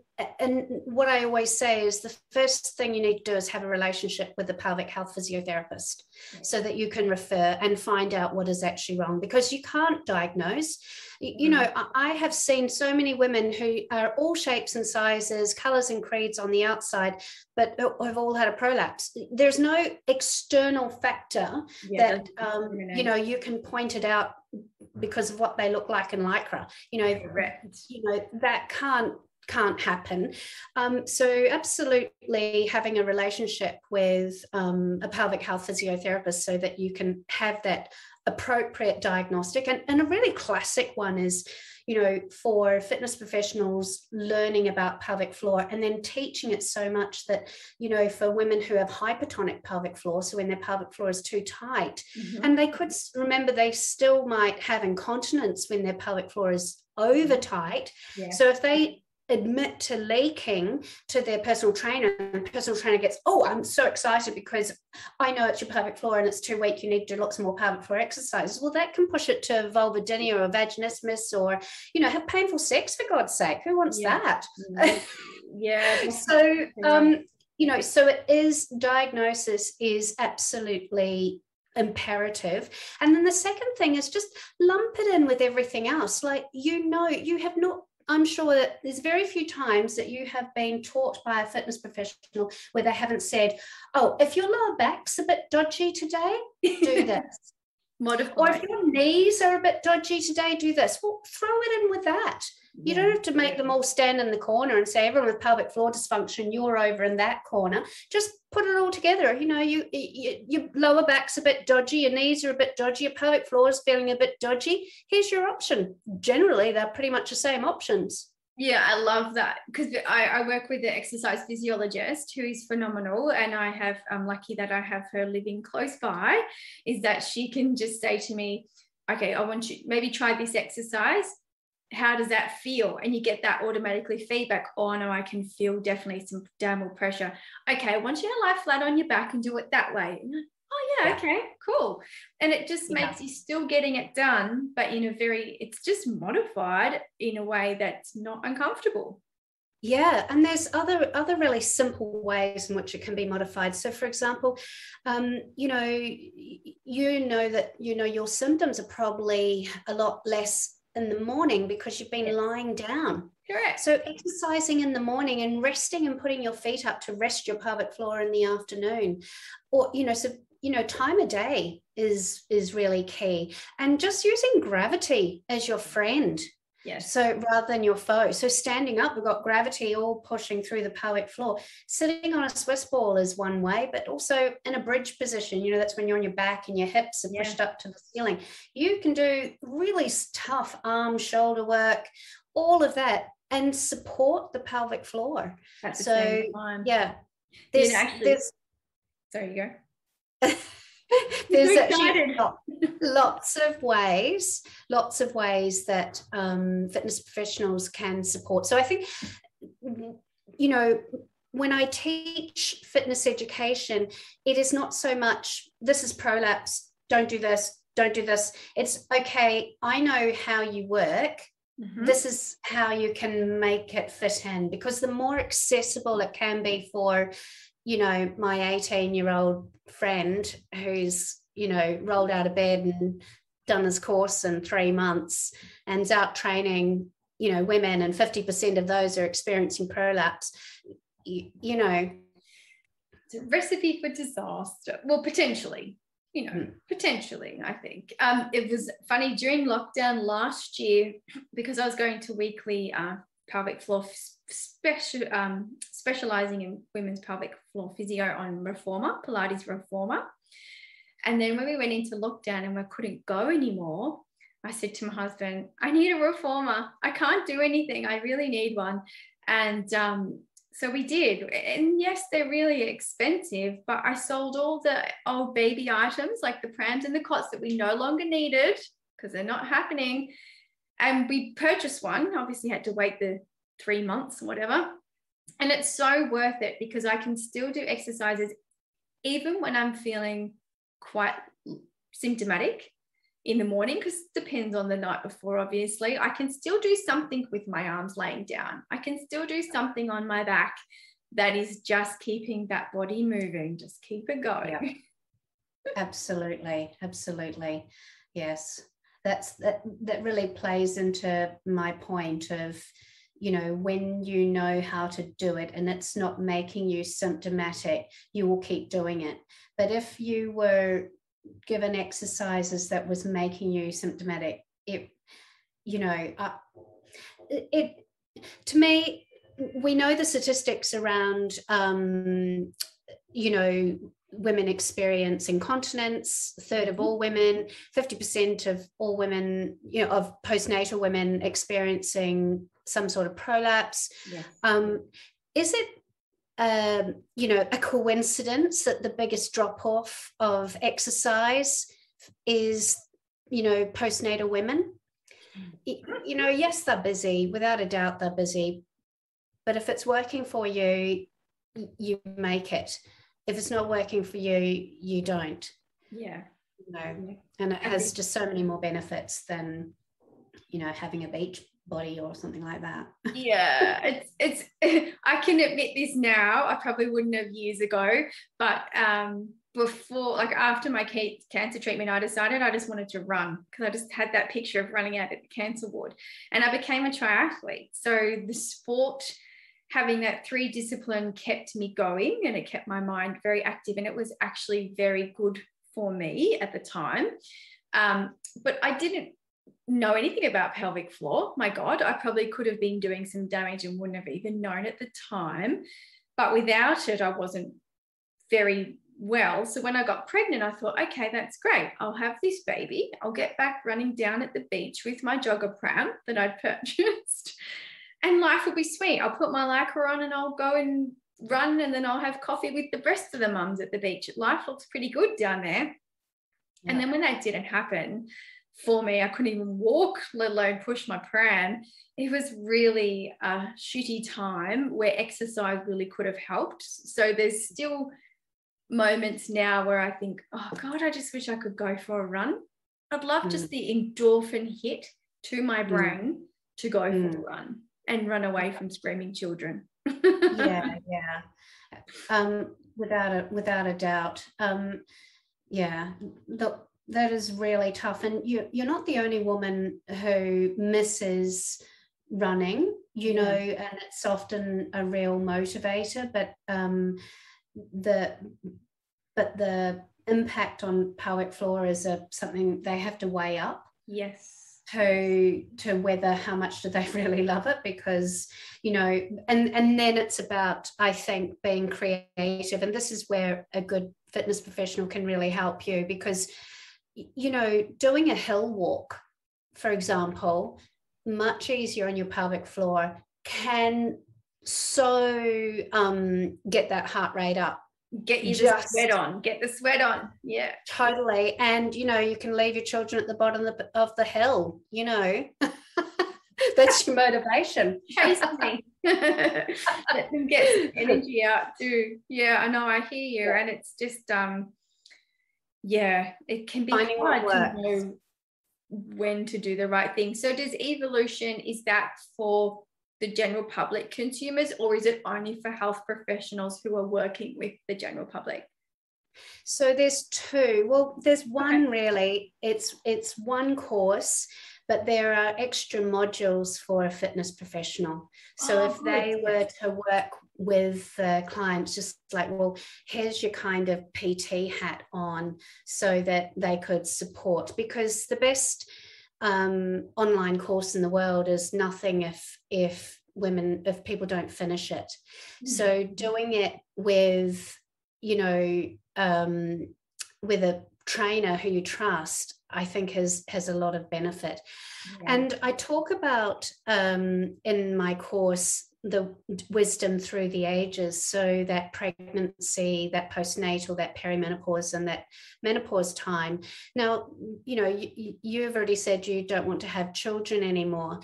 what I always say is the first thing you need to do is have a relationship with a pelvic health physiotherapist so that you can refer and find out what is actually wrong, because you can't diagnose. I have seen so many women who are all shapes and sizes, colors and creeds on the outside, but have all had a prolapse. There's no external factor that, you can point it out because of what they look like in Lycra. That can't happen. So absolutely having a relationship with a pelvic health physiotherapist so that you can have that appropriate diagnostic. And a really classic one is, for fitness professionals learning about pelvic floor and then teaching it so much that, for women who have hypertonic pelvic floor, so when their pelvic floor is too tight, and they could remember they still might have incontinence when their pelvic floor is over tight. Yeah. So if they admit to leaking to their personal trainer, and the personal trainer gets, oh, I'm so excited because I know it's your pelvic floor and it's too weak, you need to do lots more pelvic floor exercises. Well, that can push it to vulvodynia or vaginismus, or, you know, have painful sex, for God's sake. Who wants that? Yeah. So you know, so it is, diagnosis is absolutely imperative. And then the second thing is just lump it in with everything else. Like, you know, you have not, I'm sure that there's very few times that you have been taught by a fitness professional where they haven't said, oh, if your lower back's a bit dodgy today, do this. Modify. Or if your knees are a bit dodgy today, do this. Well, throw it in with that. You don't have to make them all stand in the corner and say, everyone with pelvic floor dysfunction, you're over in that corner. Just put it all together. You know, your lower back's a bit dodgy, your knees are a bit dodgy, your pelvic floor is feeling a bit dodgy. Here's your option. Generally, they're pretty much the same options. Yeah, I love that, because I work with the exercise physiologist who is phenomenal, and I'm lucky that I have her living close by, is that she can just say to me, okay, I want you maybe try this exercise. How does that feel? And you get that automatically feedback. Oh no, I can feel definitely some downward pressure. Okay, I want you to lie flat on your back and do it that way. And oh yeah, okay, cool. And it just makes you still getting it done, but in a very, it's just modified in a way that's not uncomfortable. Yeah, and there's other really simple ways in which it can be modified. So, for example, you know that your symptoms are probably a lot less in the morning because you've been lying down. Correct. So exercising in the morning and resting and putting your feet up to rest your pelvic floor in the afternoon, or time of day is really key. And just using gravity as your friend. Yes. So rather than your foe. So standing up, we've got gravity all pushing through the pelvic floor. Sitting on a Swiss ball is one way, but also in a bridge position, that's when you're on your back and your hips are pushed up to the ceiling. You can do really tough arm, shoulder work, all of that, and support the pelvic floor. At the same time. Yeah. There you go. There's actually lots of ways that fitness professionals can support. So I think, when I teach fitness education, it is not so much, this is prolapse, don't do this. It's okay, I know how you work. Mm-hmm. This is how you can make it fit in, because the more accessible it can be for my 18-year-old friend who's, rolled out of bed and done his course in 3 months and is out training, women, and 50% of those are experiencing prolapse, It's a recipe for disaster. Well, potentially, potentially, I think. It was funny during lockdown last year, because I was going to weekly pelvic floor specializing in women's pelvic floor physio on reformer, Pilates reformer. And then when we went into lockdown and we couldn't go anymore, I said to my husband, I need a reformer. I can't do anything. I really need one. And so we did. And yes, they're really expensive, but I sold all the old baby items like the prams and the cots that we no longer needed because they're not happening. And we purchased one, obviously had to wait the 3 months or whatever. And it's so worth it because I can still do exercises even when I'm feeling quite symptomatic in the morning, because it depends on the night before, obviously. I can still do something with my arms laying down. I can still do something on my back that is just keeping that body moving, just keep it going. Yeah. Absolutely. Yes. That really plays into my point of, when you know how to do it and it's not making you symptomatic, you will keep doing it. But if you were given exercises that was making you symptomatic, to me, we know the statistics around, women experience incontinence, a third of all women, 50% of all women, of postnatal women experiencing some sort of prolapse. Yes. Is it, a coincidence that the biggest drop-off of exercise is, postnatal women? Yes, they're busy. Without a doubt, they're busy. But if it's working for you, you make it. If it's not working for you, you don't. Yeah. And it has just so many more benefits than, having a beach body or something like that. Yeah, it's I can admit this now, I probably wouldn't have years ago, but before, like after my cancer treatment, I decided I just wanted to run, because I just had that picture of running out at the cancer ward, and I became a triathlete. So the sport, having that 3 discipline, kept me going, and it kept my mind very active, and it was actually very good for me at the time. But I didn't know anything about pelvic floor. My God, I probably could have been doing some damage and wouldn't have even known at the time. But without it, I wasn't very well. So when I got pregnant, I thought, okay, that's great. I'll have this baby. I'll get back running down at the beach with my jogger pram that I'd purchased, and life will be sweet. I'll put my lycra on and I'll go and run, and then I'll have coffee with the rest of the mums at the beach. Life looks pretty good down there. Yeah. And then when that didn't happen for me, I couldn't even walk, let alone push my pram. It was really a shitty time where exercise really could have helped. So there's still moments now where I think, oh God, I just wish I could go for a run. I'd love just the endorphin hit to my brain to go for a run and run away from screaming children. Yeah. Without a doubt. That is really tough. And you're not the only woman who misses running, and it's often a real motivator, but the impact on pelvic floor is something they have to weigh up. Yes. To whether how much do they really love it, because and then it's about, I think, being creative, and this is where a good fitness professional can really help you, because doing a hill walk, for example, much easier on your pelvic floor, can so get that heart rate up. Get the sweat on. Yeah, totally. And you can leave your children at the bottom of the hill. That's your motivation. Chase me. Let them get some energy out too. Yeah, I know, I hear you. And it's just it can be finding hard to know when to do the right thing. So does evolution, is that for the general public consumers, or is it only for health professionals who are working with the general public? So there's 2. Well, there's one, really. It's one course, but there are extra modules for a fitness professional. So if they were to work with clients, just like, well, here's your kind of PT hat on, so that they could support, because the best online course in the world is nothing if people don't finish it. So doing it with with a trainer who you trust, I think has a lot of benefit. And I talk about in my course the wisdom through the ages, so that pregnancy, that postnatal, that perimenopause, and that menopause time. Now, you've already said you don't want to have children anymore,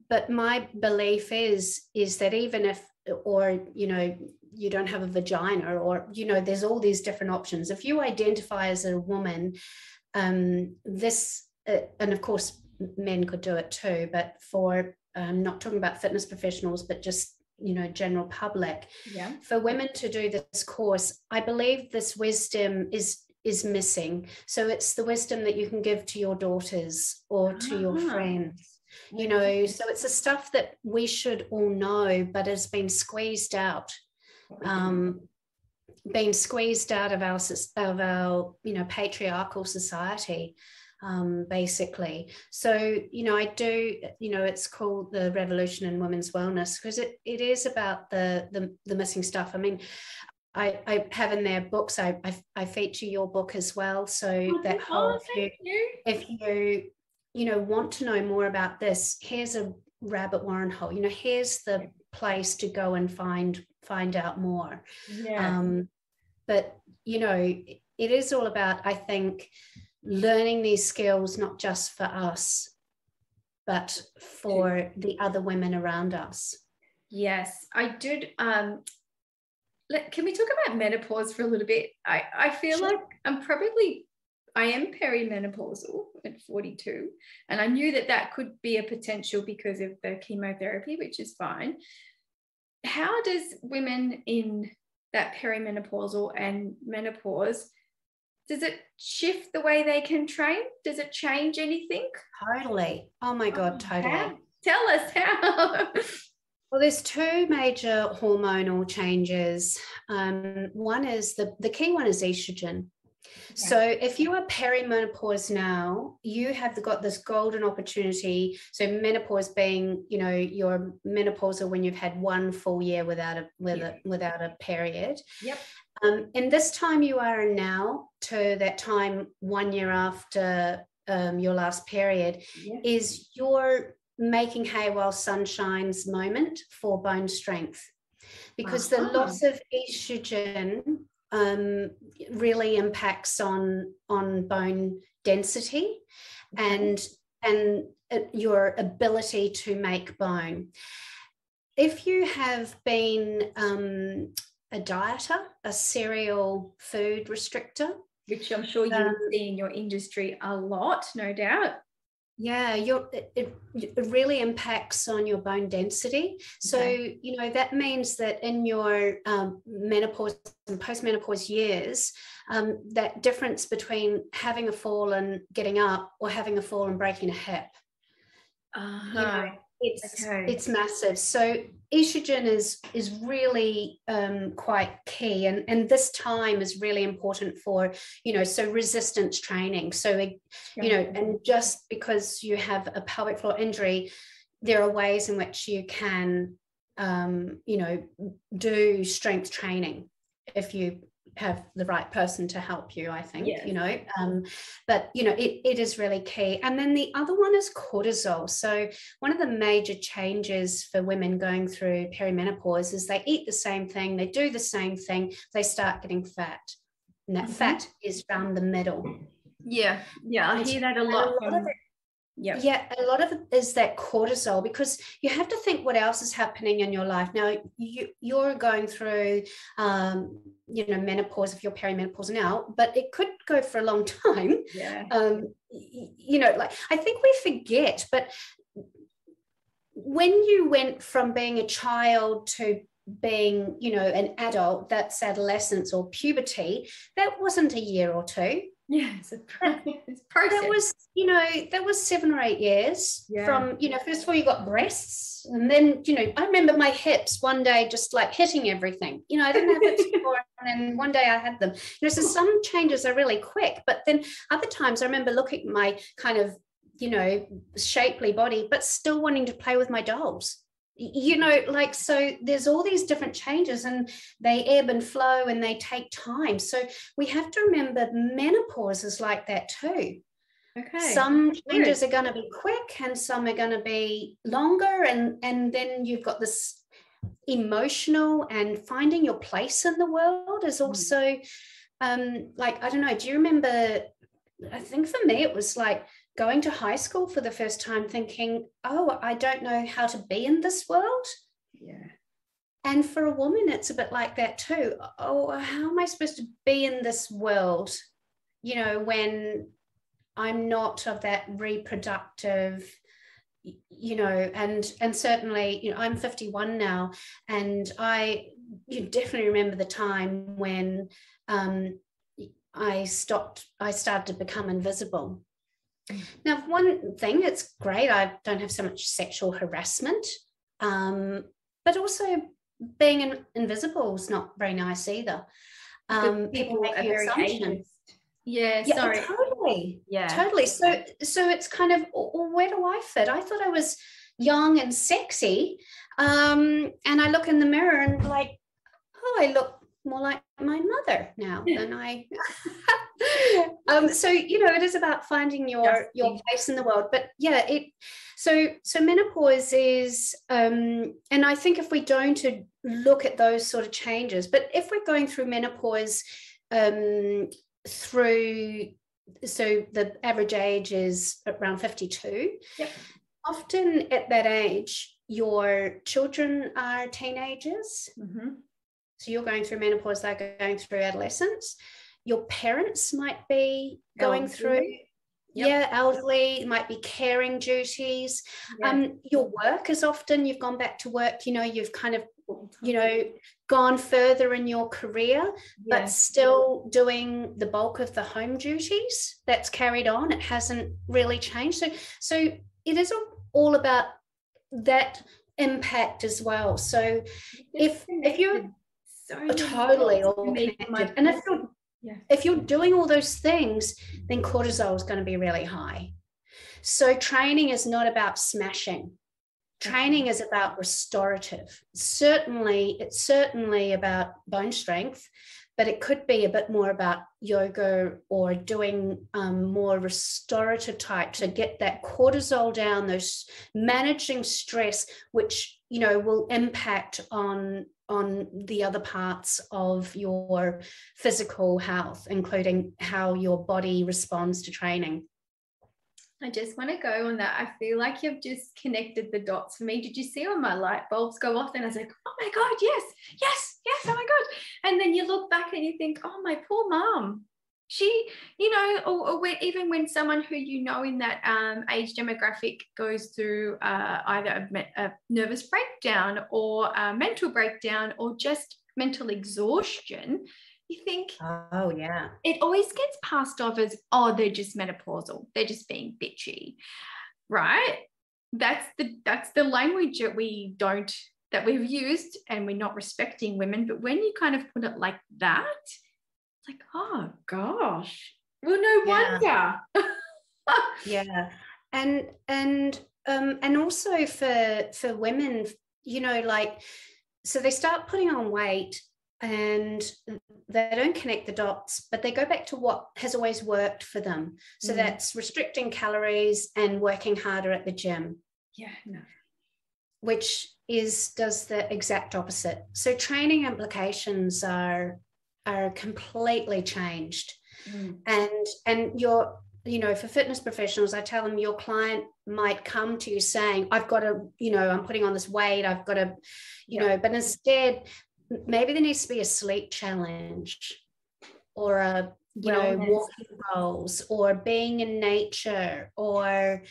but my belief is that even if, or you don't have a vagina, or there's all these different options. If you identify as a woman, and of course men could do it too, but for not talking about fitness professionals, but just general public, for women to do this course, I believe this wisdom is missing. So it's the wisdom that you can give to your daughters or to your friends. So it's the stuff that we should all know, but has been squeezed out. Being squeezed out of our patriarchal society, basically. So I do, it's called the revolution in women's wellness, because it is about the missing stuff. I mean, I have in their books, I feature your book as well, so that whole, if you want to know more about this, here's a rabbit warren hole, here's the place to go and find out more. But it is all about, I think, learning these skills, not just for us, but for the other women around us. Yes, I did. Can we talk about menopause for a little bit? I feel like I am perimenopausal at 42, and I knew that could be a potential because of the chemotherapy, which is fine. How does women in that perimenopausal and menopause, does it shift the way they can train? Does it change anything? Totally. Oh my God, totally. How? Tell us how. Well, there's two major hormonal changes. One is the key one is estrogen. Okay. So if you are perimenopause now, you have got this golden opportunity. So menopause being, your menopausal when you've had one full year without a period. Yep. And this time you are now to that time 1 year after your last period, yep, is your making hay while sun shines moment for bone strength, because the loss of estrogen really impacts on bone density and your ability to make bone. If you have been a dieter, a serial food restrictor, which I'm sure you see in your industry a lot, no doubt. Yeah, it really impacts on your bone density. So, that means that in your menopause and postmenopause years, that difference between having a fall and getting up or having a fall and breaking a hip, it's massive. So estrogen is really quite key, and this time is really important for so resistance training. So and just because you have a pelvic floor injury, there are ways in which you can do strength training if you have the right person to help you, I think. But it is really key. And then the other one is cortisol. So one of the major changes for women going through perimenopause is they eat the same thing, they do the same thing, they start getting fat, and that fat is around the middle. I hear that a lot. A lot of it is that cortisol, because you have to think what else is happening in your life. Now you're going through menopause if you're perimenopause now, but it could go for a long time. I think we forget, but when you went from being a child to being an adult, that's adolescence or puberty, that wasn't a year or two. It's a process. That was 7 or 8 years from, first of all, you got breasts. And then, I remember my hips one day just like hitting everything. I didn't have hips before. And then one day I had them. So some changes are really quick. But then other times I remember looking at my kind of, shapely body, but still wanting to play with my dolls. So there's all these different changes, and they ebb and flow and they take time. So we have to remember menopause is like that too. Okay. Some changes are going to be quick and some are going to be longer. And then you've got this emotional, and finding your place in the world is also I don't know, do you remember, I think for me it was like going to high school for the first time thinking, oh, I don't know how to be in this world. And for a woman, it's a bit like that too. Oh, how am I supposed to be in this world, when I'm not of that reproductive, and certainly, I'm 51 now, and you definitely remember the time when I started to become invisible. Now, one thing, it's great, I don't have so much sexual harassment, but also being invisible is not very nice either. People make assumptions. Sorry. Totally. So it's kind of, well, where do I fit? I thought I was young and sexy, and I look in the mirror and like, oh, I look more like my mother now than I so it is about finding your place in the world. But so menopause is and I think if we don't look at those sort of changes, but if we're going through menopause so the average age is around 52. Often at that age your children are teenagers, so you're going through menopause, they're going through adolescence. Your parents might be going through, elderly, might be caring duties. Your work is often, you've gone back to work, you've kind of, gone further in your career, but still doing the bulk of the home duties. That's carried on. It hasn't really changed. So it is all about that impact as well. So if you're totally all connected, and if you're doing all those things, then cortisol is going to be really high. So training is not about smashing. Training is about restorative. It's certainly about bone strength, but it could be a bit more about yoga or doing more restorative type to get that cortisol down, those managing stress, which will impact on the other parts of your physical health, including how your body responds to training. I just want to go on that. I feel like you've just connected the dots for me. Did you see all my light bulbs go off? And I was like, oh my God, yes, oh my God. And then you look back and you think, oh, my poor mom. She, or even when someone who in that age demographic goes through either a nervous breakdown or a mental breakdown or just mental exhaustion, you think, oh yeah, it always gets passed off as, oh, they're just menopausal, they're just being bitchy, right? That's the language that we've used, and we're not respecting women. But when you kind of put it like that, it's like, oh gosh, well, no wonder. Yeah, and also for women, so they start putting on weight and they don't connect the dots, but they go back to what has always worked for them. So that's restricting calories and working harder at the gym. Yeah, no. Which does the exact opposite. So training implications are completely changed. And you're, for fitness professionals, I tell them your client might come to you saying, I've got to, I'm putting on this weight, I've got to, but instead, maybe there needs to be a sleep challenge or a, walking goals or being in nature or,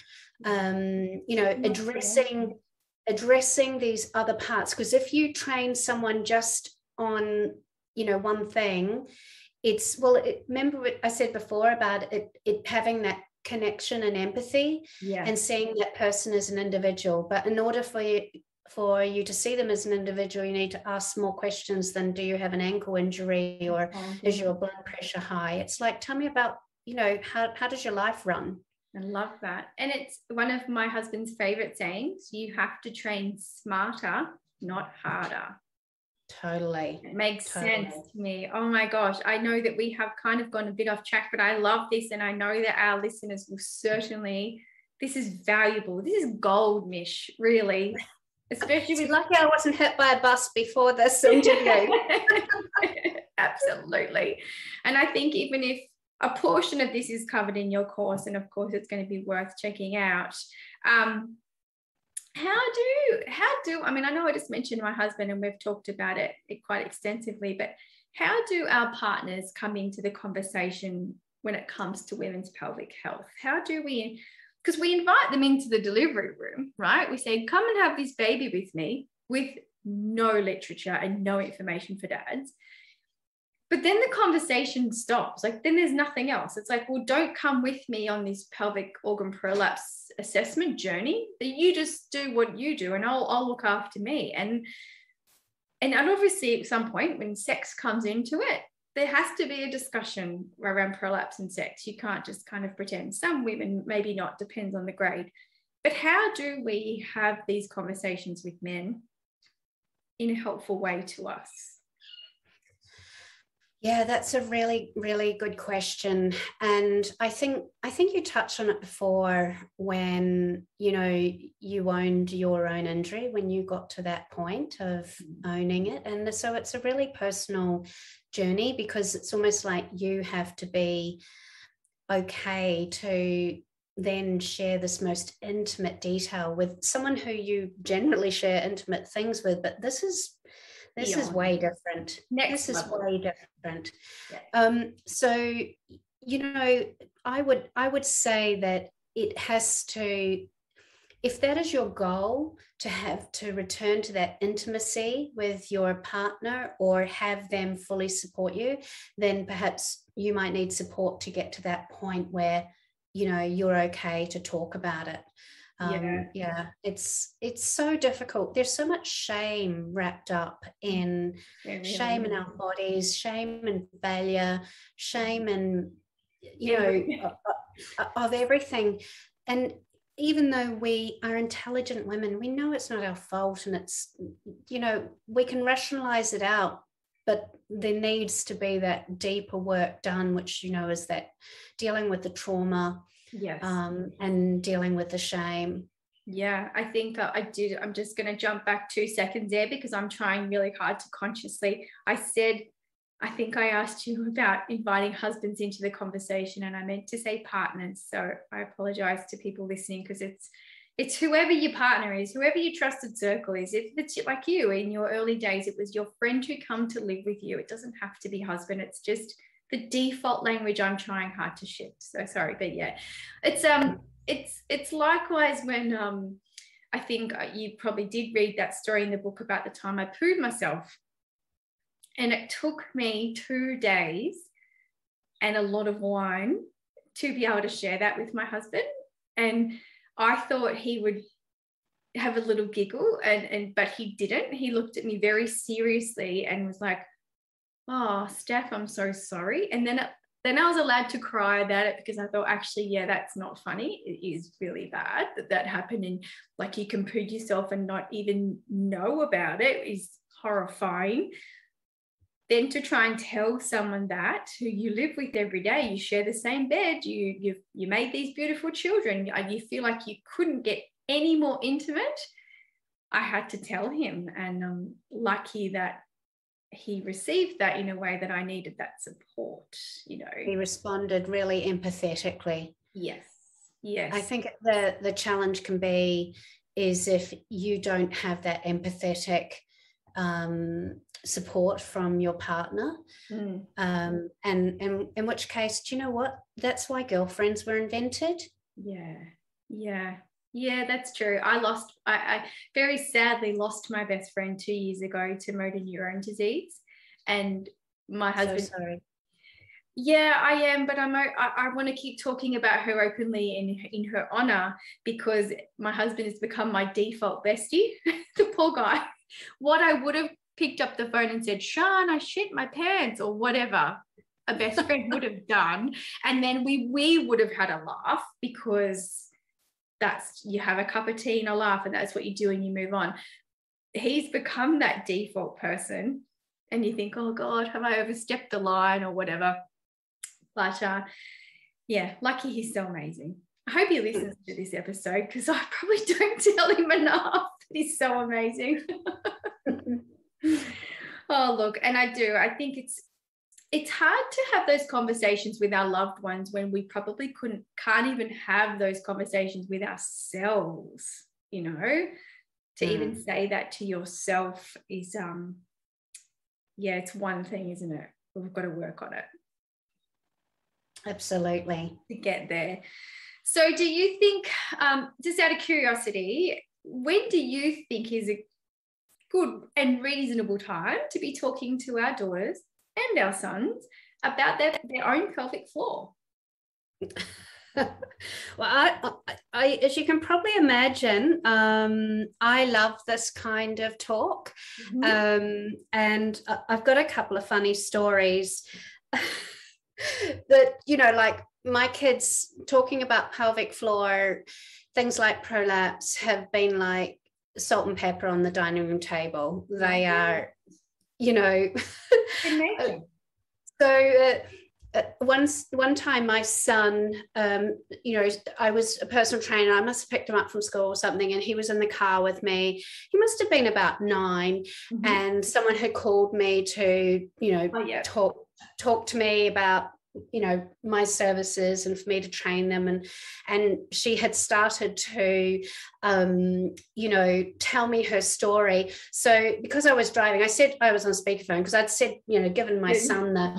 addressing these other parts. Because if you train someone just on, one thing, remember what I said before about it having that connection and empathy and seeing that person as an individual. But in order for you to see them as an individual, you need to ask more questions than, do you have an ankle injury or is your blood pressure high? It's like, tell me about, how does your life run? I love that. And it's one of my husband's favorite sayings: you have to train smarter, not harder. Totally. It makes sense to me. Oh my gosh. I know that we have kind of gone a bit off track, but I love this. And I know that our listeners will certainly, this is valuable. This is gold, Mish, really. Especially with, lucky I wasn't hit by a bus before this interview. Absolutely. And I think even if a portion of this is covered in your course, and of course it's going to be worth checking out, how do I mean, I know I just mentioned my husband and we've talked about it quite extensively, but how do our partners come into the conversation when it comes to women's pelvic health? How do we, because we invite them into the delivery room, right? We say, come and have this baby with me, with no literature and no information for dads. But then the conversation stops. Like, then there's nothing else. It's like, well, don't come with me on this pelvic organ prolapse assessment journey. You just do what you do and I'll look after me. And obviously at some point when sex comes into it, there has to be a discussion around prolapse and sex. You can't just kind of pretend. Some women, maybe not, depends on the grade. But how do we have these conversations with men in a helpful way to us? Yeah, that's a really, really good question. And I think you touched on it before when, you owned your own injury, when you got to that point of owning it. And so it's a really personal journey, because it's almost like you have to be okay to then share this most intimate detail with someone who you generally share intimate things with, but this is way different. This is way different. Yeah. So, I would say that it has to, if that is your goal, to have to return to that intimacy with your partner or have them fully support you, then perhaps you might need support to get to that point where, you're okay to talk about it. It's so difficult. There's so much shame wrapped up in shame in our bodies, shame and failure, shame and of everything. And even though we are intelligent women, we know it's not our fault, and it's, we can rationalize it out, but there needs to be that deeper work done, which, is that dealing with the trauma. Yes. And dealing with the shame. Yeah, I think I'm just going to jump back 2 seconds there, because I'm trying really hard to consciously. I think I asked you about inviting husbands into the conversation, and I meant to say partners. So I apologize to people listening, because it's whoever your partner is, whoever your trusted circle is. If it's like you, in your early days, it was your friend who come to live with you. It doesn't have to be husband. It's just the default language I'm trying hard to shift. So sorry, but yeah, it's likewise when I think you probably did read that story in the book about the time I pooed myself, and it took me 2 days and a lot of wine to be able to share that with my husband. And I thought he would have a little giggle, but he didn't. He looked at me very seriously and was like, "Oh, Steph, I'm so sorry." And then I was allowed to cry about it, because I thought, actually, yeah, that's not funny. It is really bad that happened. And like, you can poo yourself and not even know about it is horrifying. Then to try and tell someone that who you live with every day, you share the same bed, you made these beautiful children, you feel like you couldn't get any more intimate. I had to tell him, and I'm lucky that he received that in a way that I needed that support. He responded really empathetically. Yes. I think the challenge can be is if you don't have that empathetic support from your partner, and in which case, do you know what? That's why girlfriends were invented. Yeah, that's true. I very sadly lost my best friend 2 years ago to motor neurone disease, and my husband. So sorry. Yeah, I am, but I want to keep talking about her openly in her honor, because my husband has become my default bestie. The poor guy. What I would have picked up the phone and said, "Sean, I shit my pants," or whatever a best friend would have done, and then we would have had a laugh, because you have a cup of tea and a laugh, and that's what you do and you move on. He's become that default person, and you think, "Oh God, have I overstepped the line," or whatever. But yeah, lucky he's so amazing. I hope he listens to this episode, because I probably don't tell him enough. He's so amazing. Oh, look, and I think it's hard to have those conversations with our loved ones when we probably can't even have those conversations with ourselves, to even say that to yourself is, it's one thing, isn't it? We've got to work on it. Absolutely. To get there. So do you think, just out of curiosity, when do you think is a good and reasonable time to be talking to our daughters and our sons about their own pelvic floor? Well, I, as you can probably imagine, I love this kind of talk. Mm-hmm. And I've got a couple of funny stories that, like my kids talking about pelvic floor, things like prolapse have been like salt and pepper on the dining room table. They are, so one time my son, I was a personal trainer. I must have picked him up from school or something, and he was in the car with me. He must have been about 9, and someone had called me to, talk to me about my services and for me to train them. And she had started to, tell me her story. So because I was driving, I said I was on speakerphone because I'd said, given my son the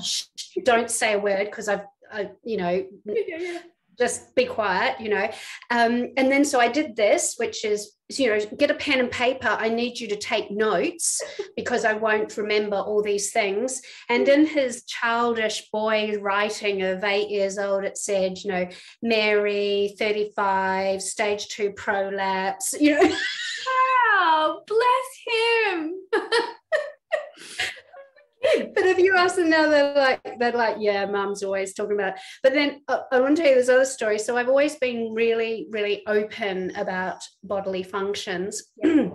don't say a word because just be quiet, and then so I did this, which is, get a pen and paper. I need you to take notes because I won't remember all these things. And in his childish boy writing of 8 years old, it said, Mary, 35, stage 2 prolapse, Wow, bless him. But if you ask them now, they're like, yeah, mum's always talking about it. But then I want to tell you this other story. So I've always been really, really open about bodily functions. Yeah.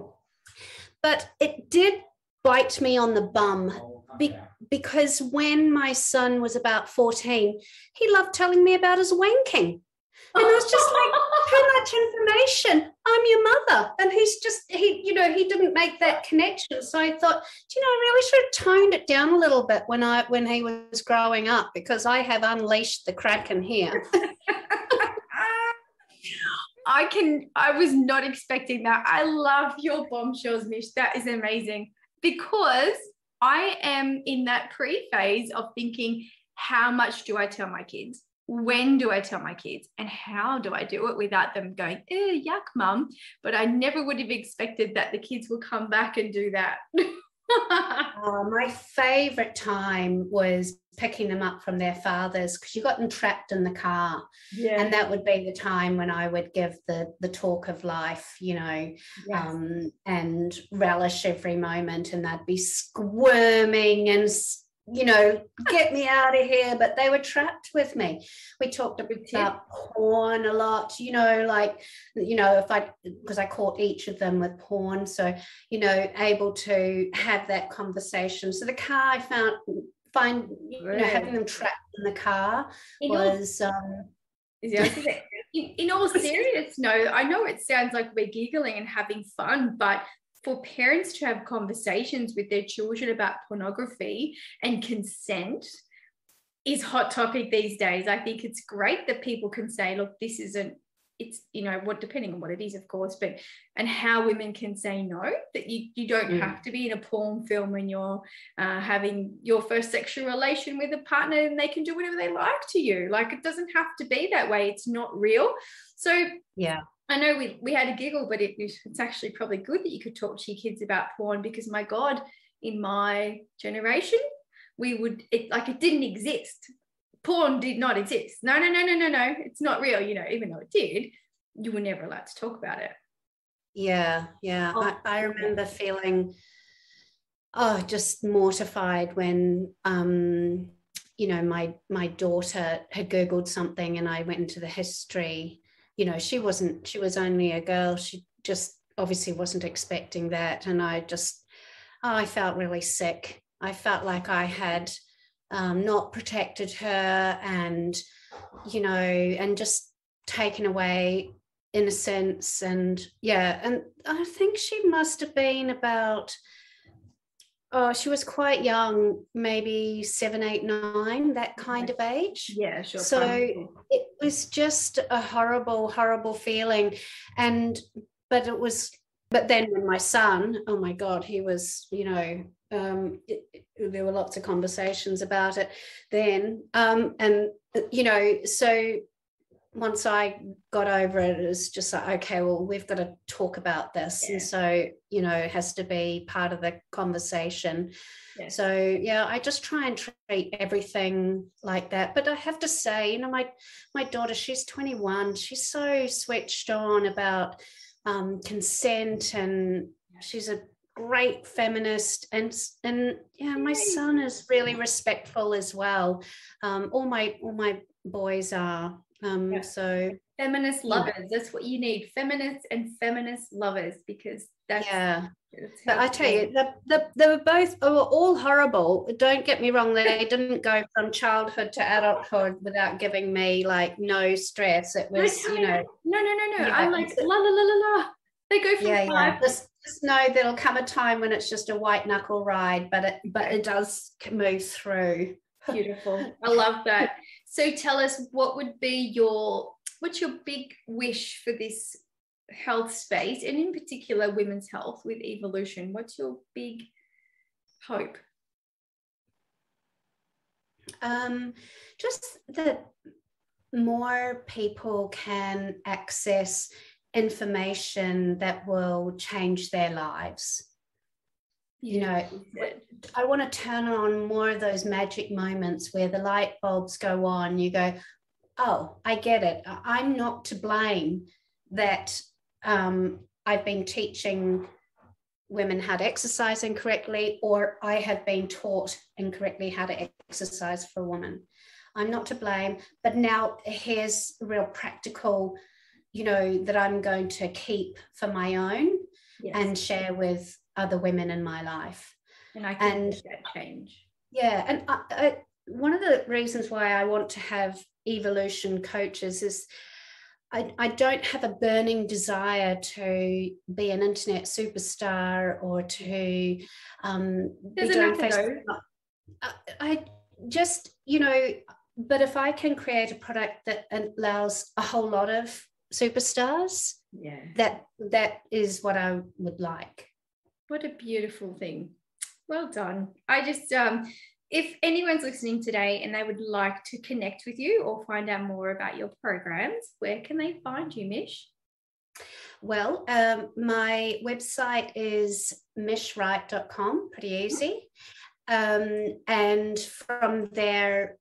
But it did bite me on the bum because when my son was about 14, he loved telling me about his wanking. And I was just like, too much information. I'm your mother. And he didn't make that connection. So I thought, I really should have toned it down a little bit when he was growing up, because I have unleashed the Kraken here. I was not expecting that. I love your bombshells, Mish. That is amazing, because I am in that pre-phase of thinking, how much do I tell my kids? When do I tell my kids, and how do I do it without them going, yuck, mum? But I never would have expected that the kids will come back and do that. My favorite time was picking them up from their fathers, because you got them trapped in the car. Yeah. And that would be the time when I would give the talk of life, yes. And relish every moment, and they'd be squirming and get me out of here, but they were trapped with me. We talked about porn a lot, because I caught each of them with porn, so able to have that conversation. So the car, I find having them trapped in the car was in all seriousness, no, I know it sounds like we're giggling and having fun, but for parents to have conversations with their children about pornography and consent is hot topic these days. I think it's great that people can say, look, this isn't, it's, depending on what it is, of course, and how women can say no, that you don't have to be in a porn film when you're having your first sexual relation with a partner, and they can do whatever they like to you. Like, it doesn't have to be that way. It's not real. So yeah. I know we had a giggle, but it's actually probably good that you could talk to your kids about porn, because my God, in my generation, it didn't exist. Porn did not exist. No, it's not real. Even though it did, you were never allowed to talk about it. Yeah. I remember feeling just mortified when my daughter had Googled something, and I went into the history. She was only a girl. She just obviously wasn't expecting that. And I felt really sick. I felt like I had not protected her, and just taken away innocence. And I think she must have been about, she was quite young, maybe 7, 8, 9, that kind of age. Yeah, sure. So it was just a horrible, horrible feeling. But then when my son, oh my God, he was, there were lots of conversations about it then. So once I got over it, it was just like, okay, well, we've got to talk about this. Yeah. And so, it has to be part of the conversation. Yeah. So, I just try and treat everything like that. But I have to say, my daughter, she's 21. She's so switched on about consent, and she's a great feminist. And my son is really respectful as well. All my boys are. So feminist lovers, that's what you need, feminists and feminist lovers, because that's but I tell you, they were all horrible. Don't get me wrong, they didn't go from childhood to adulthood without giving me no stress. It was no. I'm like la. They go from 5. Just know there'll come a time when it's just a white knuckle ride, but it does move through. Beautiful. I love that. So tell us, what's your big wish for this health space, and in particular women's health with evolution? What's your big hope? Just that more people can access information that will change their lives. You know, I want to turn on more of those magic moments where the light bulbs go on. You go, oh, I get it. I'm not to blame that I've been teaching women how to exercise incorrectly, or I have been taught incorrectly how to exercise for a woman. I'm not to blame, but now here's real practical, you know, that I'm going to keep for my own and share with other women in my life. And I can make that change. Yeah. And one of the reasons why I want to have evolution coaches is I don't have a burning desire to be an internet superstar or to be doing Facebook. I just, you know, but if I can create a product that allows a whole lot of superstars, that is what I would like. What a beautiful thing. Well done. I just, if anyone's listening today and they would like to connect with you or find out more about your programs, where can they find you, Mish? Well, my website is mishwright.com, pretty easy. And from there,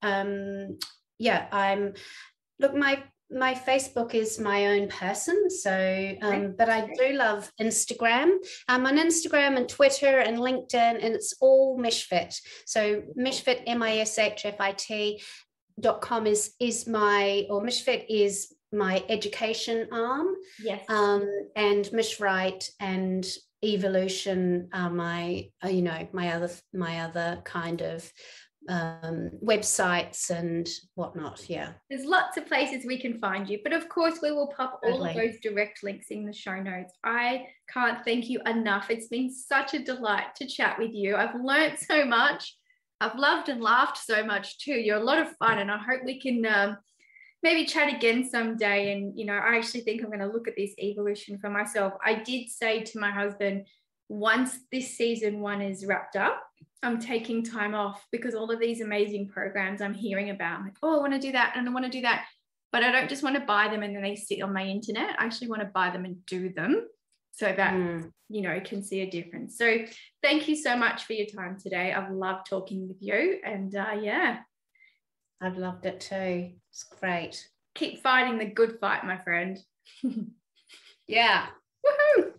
my Facebook is my own person. So, but I do love Instagram. I'm on Instagram and Twitter and LinkedIn, and it's all Mishfit. So Mishfit, MISHFIT.com is my, or Mishfit is my education arm. Yes. And Mish Wright and Evolution are my other kind of websites and whatnot. There's lots of places we can find you, but of course we will pop all of those direct links in the show notes. I can't thank you enough. It's been such a delight to chat with you. I've learned so much. I've loved and laughed so much too. You're a lot of fun, and I hope we can maybe chat again someday. And you know, I actually think I'm going to look at this evolution for myself. I did say to my husband, once this season 1 is wrapped up, I'm taking time off, because all of these amazing programs I'm hearing about, I'm like, oh, I want to do that and I want to do that. But I don't just want to buy them and then they sit on my internet. I actually want to buy them and do them so that, you know, can see a difference. So thank you so much for your time today. I've loved talking with you. And I've loved it too. It's great. Keep fighting the good fight, my friend. Yeah. Woohoo!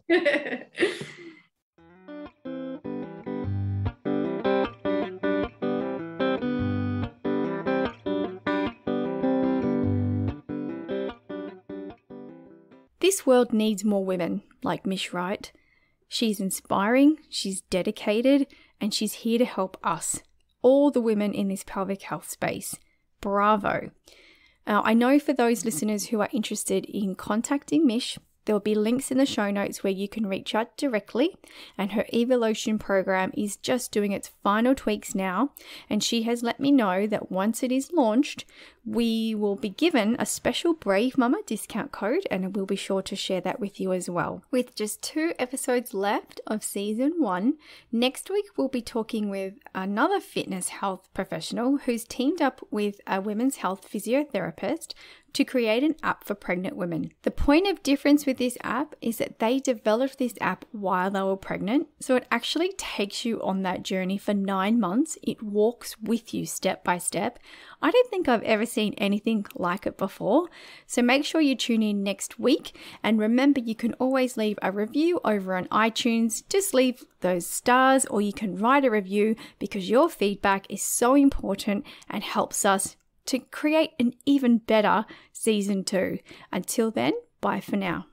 This world needs more women like Mish Wright. She's inspiring, she's dedicated, and she's here to help us, all the women in this pelvic health space. Bravo. I know for those listeners who are interested in contacting Mish, there will be links in the show notes where you can reach out directly, and her evolution program is just doing its final tweaks now, and she has let me know that once it is launched, we will be given a special Brave Mama discount code, and we'll be sure to share that with you as well. With just 2 episodes left of season 1, next week we'll be talking with another fitness health professional who's teamed up with a women's health physiotherapist to create an app for pregnant women. The point of difference with this app is that they developed this app while they were pregnant, so it actually takes you on that journey for 9 months. It walks with you step by step. I don't think I've ever seen anything like it before, so make sure you tune in next week, and remember you can always leave a review over on iTunes. Just leave those stars, or you can write a review, because your feedback is so important and helps us to create an even better season 2. Until then, bye for now.